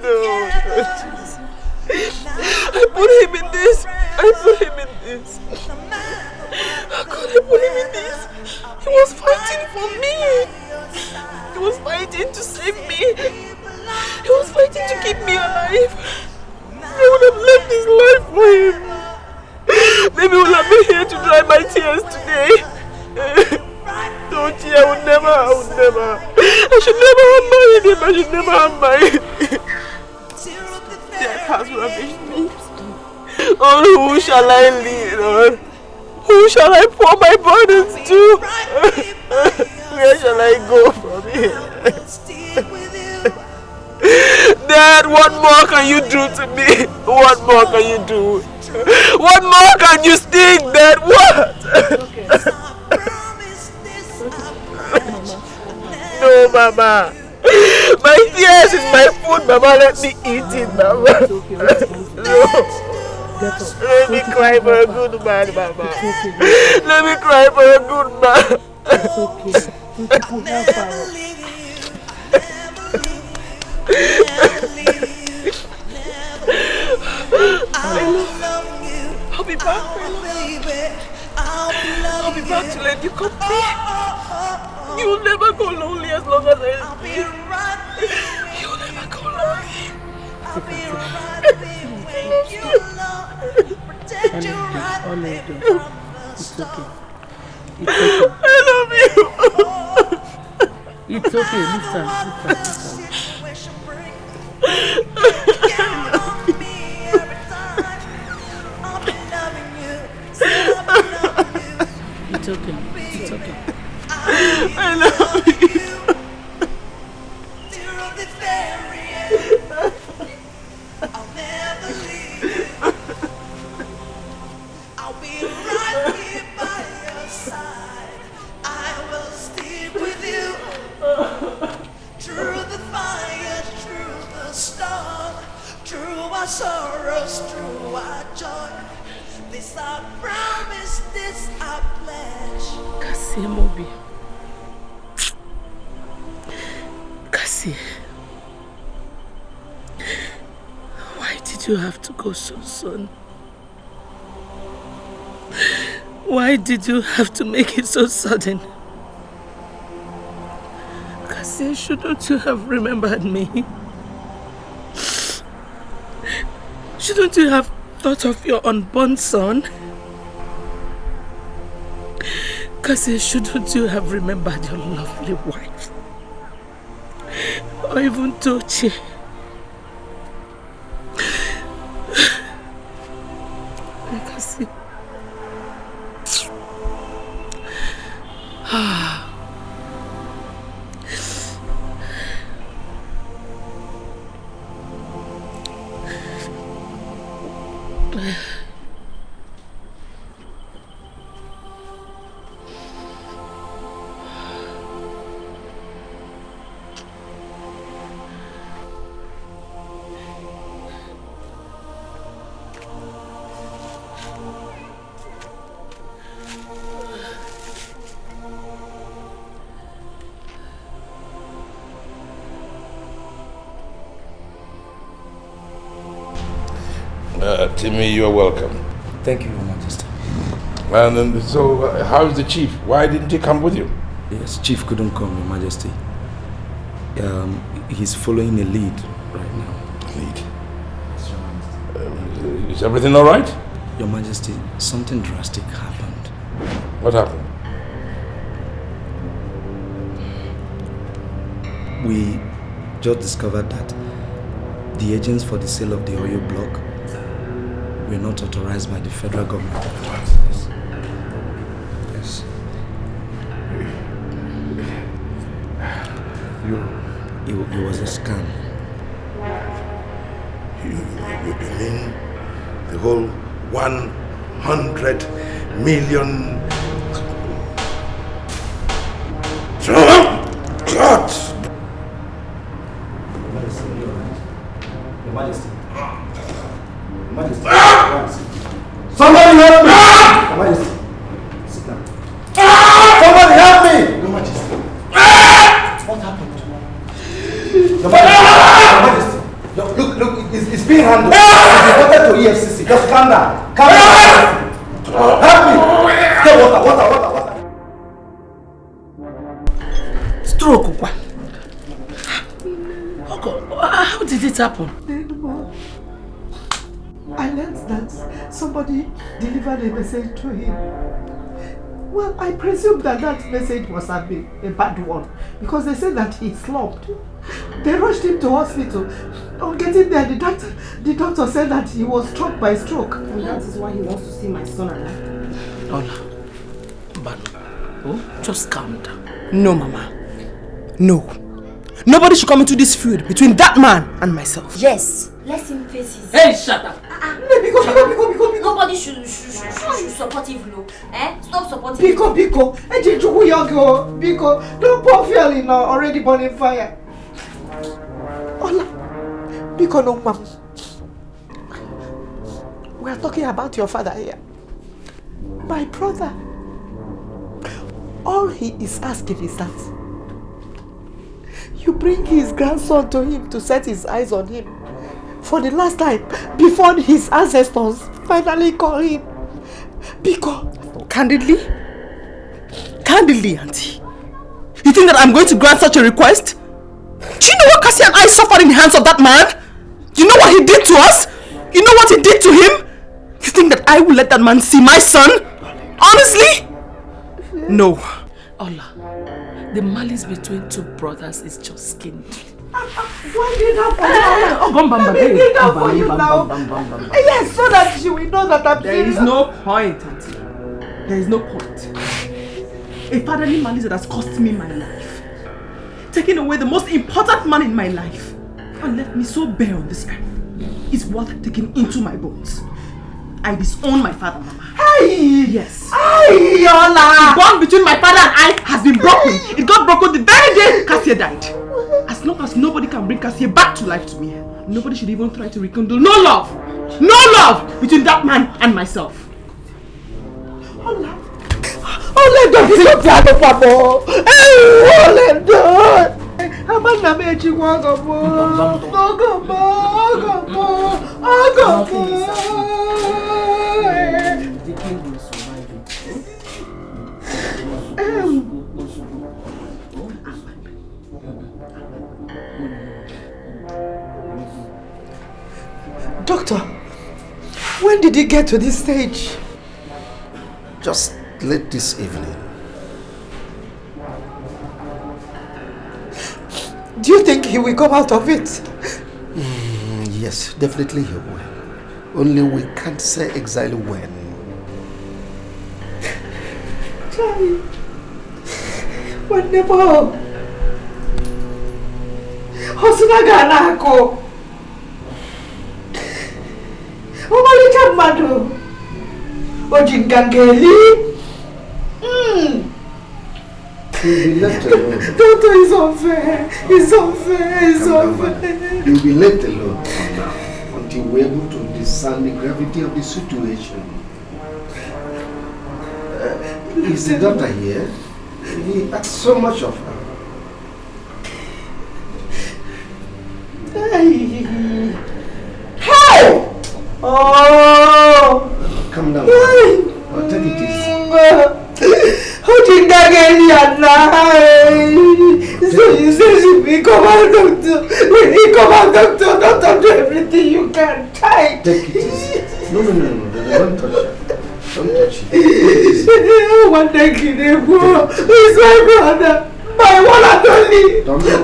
No, Jesus. I put him in this. I put him in this. How could I put him in this? He was fighting for me. He was fighting to save me. He was fighting to keep me alive. I would have left his life for him. Maybe we'll have been here to dry my tears today. Don't you? I would never. I should never have married him. I should never have married him. Death has ravished me. On who shall I lean on? Who shall I pour my burdens to? Where shall I go from here? Dad, what more can you do to me? What more can you do? What more can you sting, Dad? What? No, Mama. My tears is my food, Mama. Let me eat it, Mama. No. Let me cry for a good man, Mama. Let me cry for a good man. It's I'll be back. I'll be back to let you come here. You will never go lonely as long as I live. You will never go lonely. I'll be right with you, Lord. Protect you right there from the storm. It's okay. I love you. It's okay, listen. It's okay. It's okay. I love you. I'll never leave you. I'll be right here by your side. I will stick with you. Through the fire, through the storm, through our sorrows, through our joy. This our promise, this our pledge. Kasie Mobi. Kasie. Why did you have to go so soon? Why did you have to make it so sudden? Kasie, shouldn't you have remembered me? Shouldn't you have thought of your unborn son? Kasie, shouldn't you have remembered your lovely wife? Or even Edochie? Kasie. Timmy, you're welcome. Thank you, Your Majesty. And then, so, how is the chief? Why didn't he come with you? Yes, Chief couldn't come, Your Majesty. He's following a lead right now. Lead? Is everything all right? Your Majesty, something drastic happened. What happened? We just discovered that the agents for the sale of the oil block were not authorized by the federal government. Yes. It was a scam. You mean the whole 100 million... God! Your Majesty. Your Majesty. Somebody help me! Your Majesty. Sit down. Somebody help me! Your Majesty. What happened? Your Majesty. Look, it's being handled. It's reported to EFCC. Just calm down. Calm down. Help me! Get water. Stroke. How did it happen? I learned that somebody delivered a message to him. Well, I presume that message must have been a bad one because they said that he slumped. They rushed him to hospital. On getting there, the doctor said that he was struck by stroke. And that is why he wants to see my son alive. Ola, just calm down. No, Mama. No. Nobody should come into this feud between that man and myself. Yes. Let him face his... Hey, shut up! Biko. Nobody should support Ivlo. Stop supporting Biko. Biko, don't pour fuel in already burning fire. Ola, Biko no mom. We are talking about your father here. My brother. All he is asking is that you bring his grandson to him to set his eyes on him for the last time before his ancestors finally call him. Biko. Candidly, Auntie. You think that I'm going to grant such a request? Do you know what Kasie and I suffered in the hands of that man? You know what he did to us? You know what he did to him? You think that I will let that man see my son? Honestly? No. Ola, the malice between two brothers is just skinned. Why did that for you now? Yes, so that she will know that I'm There is no point, Auntie. There is no point. A fatherly malice that has cost me my life. Taking away the most important man in my life and left me so bare on this earth is worth taking into my bones. I disown my father, Mama. Hey! Yes. Hey, Ola! The bond between my father and I has been broken. It got broken the very day Kasie died. As long as nobody can bring Kasie back to life to me, nobody should even try to rekindle no love between that man and myself. Ola, don't be so bad, Papa. Hey, don't. Amanda made you walk up. Doctor, when did he get to this stage? Just late this evening. Do you think he will come out of it? Yes, definitely he will. Only we can't say exactly when. Charlie, what never? Hosunaganako. Omalicha madu. Ojingangeli. You'll be left alone. Tonto is unfair. It's unfair. You'll be left alone now until we're able to discern the gravity of the situation. Is the doctor here? He asked so much of her. Hey! Oh! Come on, doctor. Come on, doctor. Doctor, do everything you can. Try. Take it easy. No. Don't touch it. Don't touch it. One day, he's my brother. My one and only.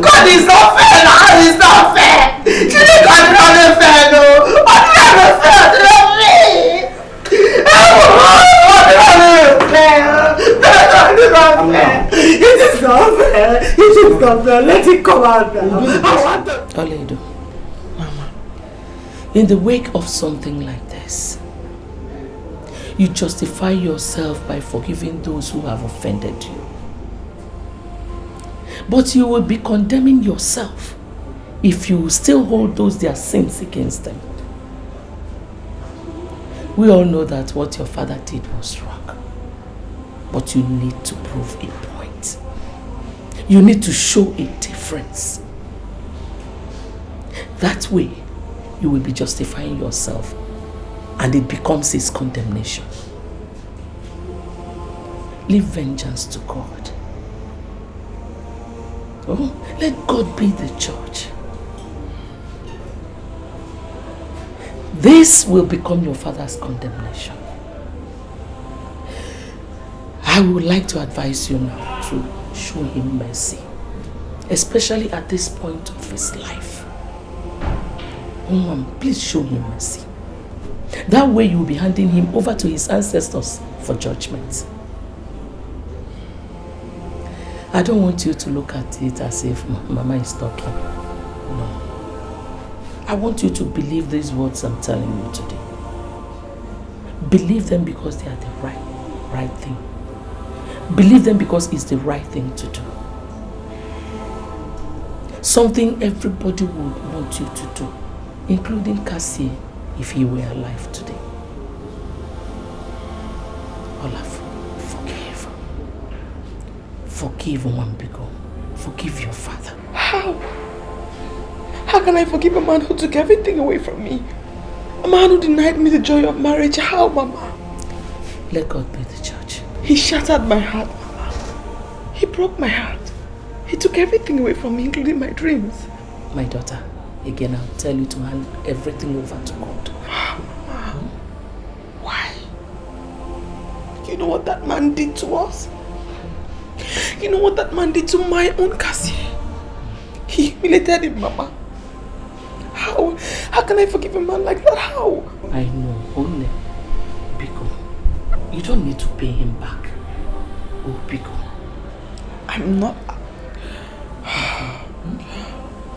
God is not fair now. It's not fair. She didn't God not fair, no. I'm not fair to me. It is not fair. It is not fair. Let it come out now. Ini Edo, Mama, in the wake of something like this, you justify yourself by forgiving those who have offended you. But you will be condemning yourself if you still hold those their sins against them. We all know that what your father did was wrong. But you need to prove a point. You need to show a difference. That way, you will be justifying yourself and it becomes his condemnation. Leave vengeance to God. Oh, let God be the judge. This will become your father's condemnation. I would like to advise you now to show him mercy, especially at this point of his life. Please show him mercy. That way you will be handing him over to his ancestors for judgment. I don't want you to look at it as if Mama is talking. No. I want you to believe these words I'm telling you today. Believe them because they are the right thing. Believe them because it's the right thing to do. Something everybody would want you to do, including Kasie if he were alive today. Olaf, forgive. Forgive Nwambiko. Forgive your father. How? How can I forgive a man who took everything away from me? A man who denied me the joy of marriage. How, Mama? Let God be the judge. He shattered my heart, Mama. He broke my heart. He took everything away from me, including my dreams. My daughter, again, I'll tell you to hand everything over to God. Mama, why? You know what that man did to us? You know what that man did to my own Kasie? He humiliated him, Mama. How? How can I forgive a man like that? How? I know, only Biko. You don't need to pay him back. Oh, Biko. I'm not...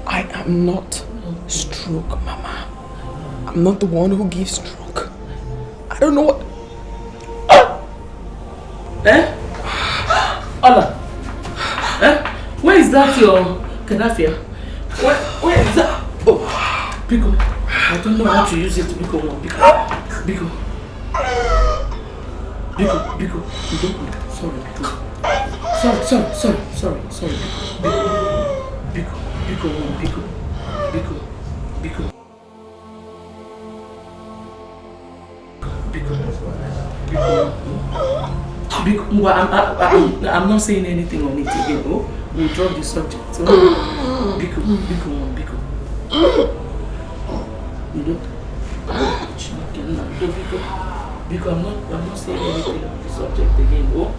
I am not stroke, Mama. I'm not the one who gives stroke. I don't know what... Eh? Ola. Eh? Where is that your Kanafia? Where is that? Oh, Biko. I don't know how to use it, Biko. Biko. You don't. Sorry, Biko. Sorry, Biko. I'm not saying anything on it again. Oh, we'll drop the subject. So, Biko. You don't. Biko, I'm not saying anything on the subject again. Oh.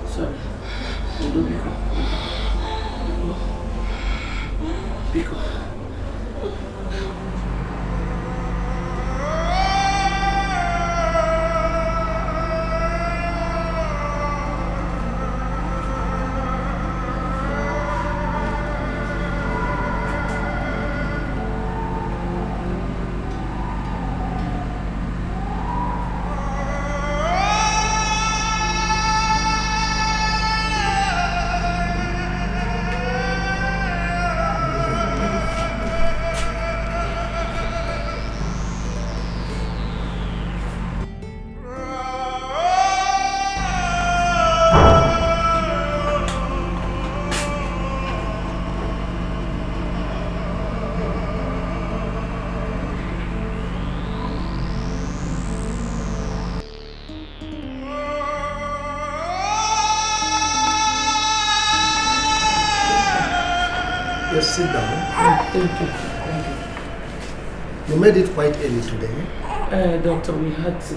Sorry. Biko. sit down. Thank you. You made it quite early today. Doctor, we had to.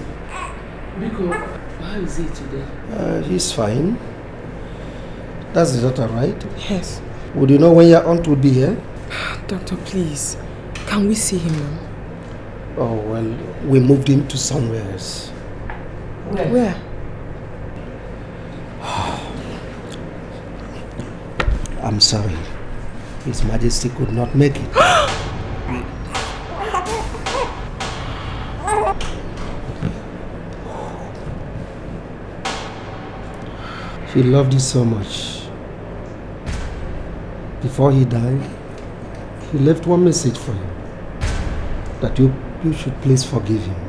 Biko, how is he today? He's fine. That's the daughter, right? Yes. Would you know when your aunt would be here? Doctor, please. Can we see him now? Oh, well, we moved him to somewhere else. Where? I'm sorry. His Majesty could not make it. He loved you so much. Before he died, he left one message for you. That you should please forgive him.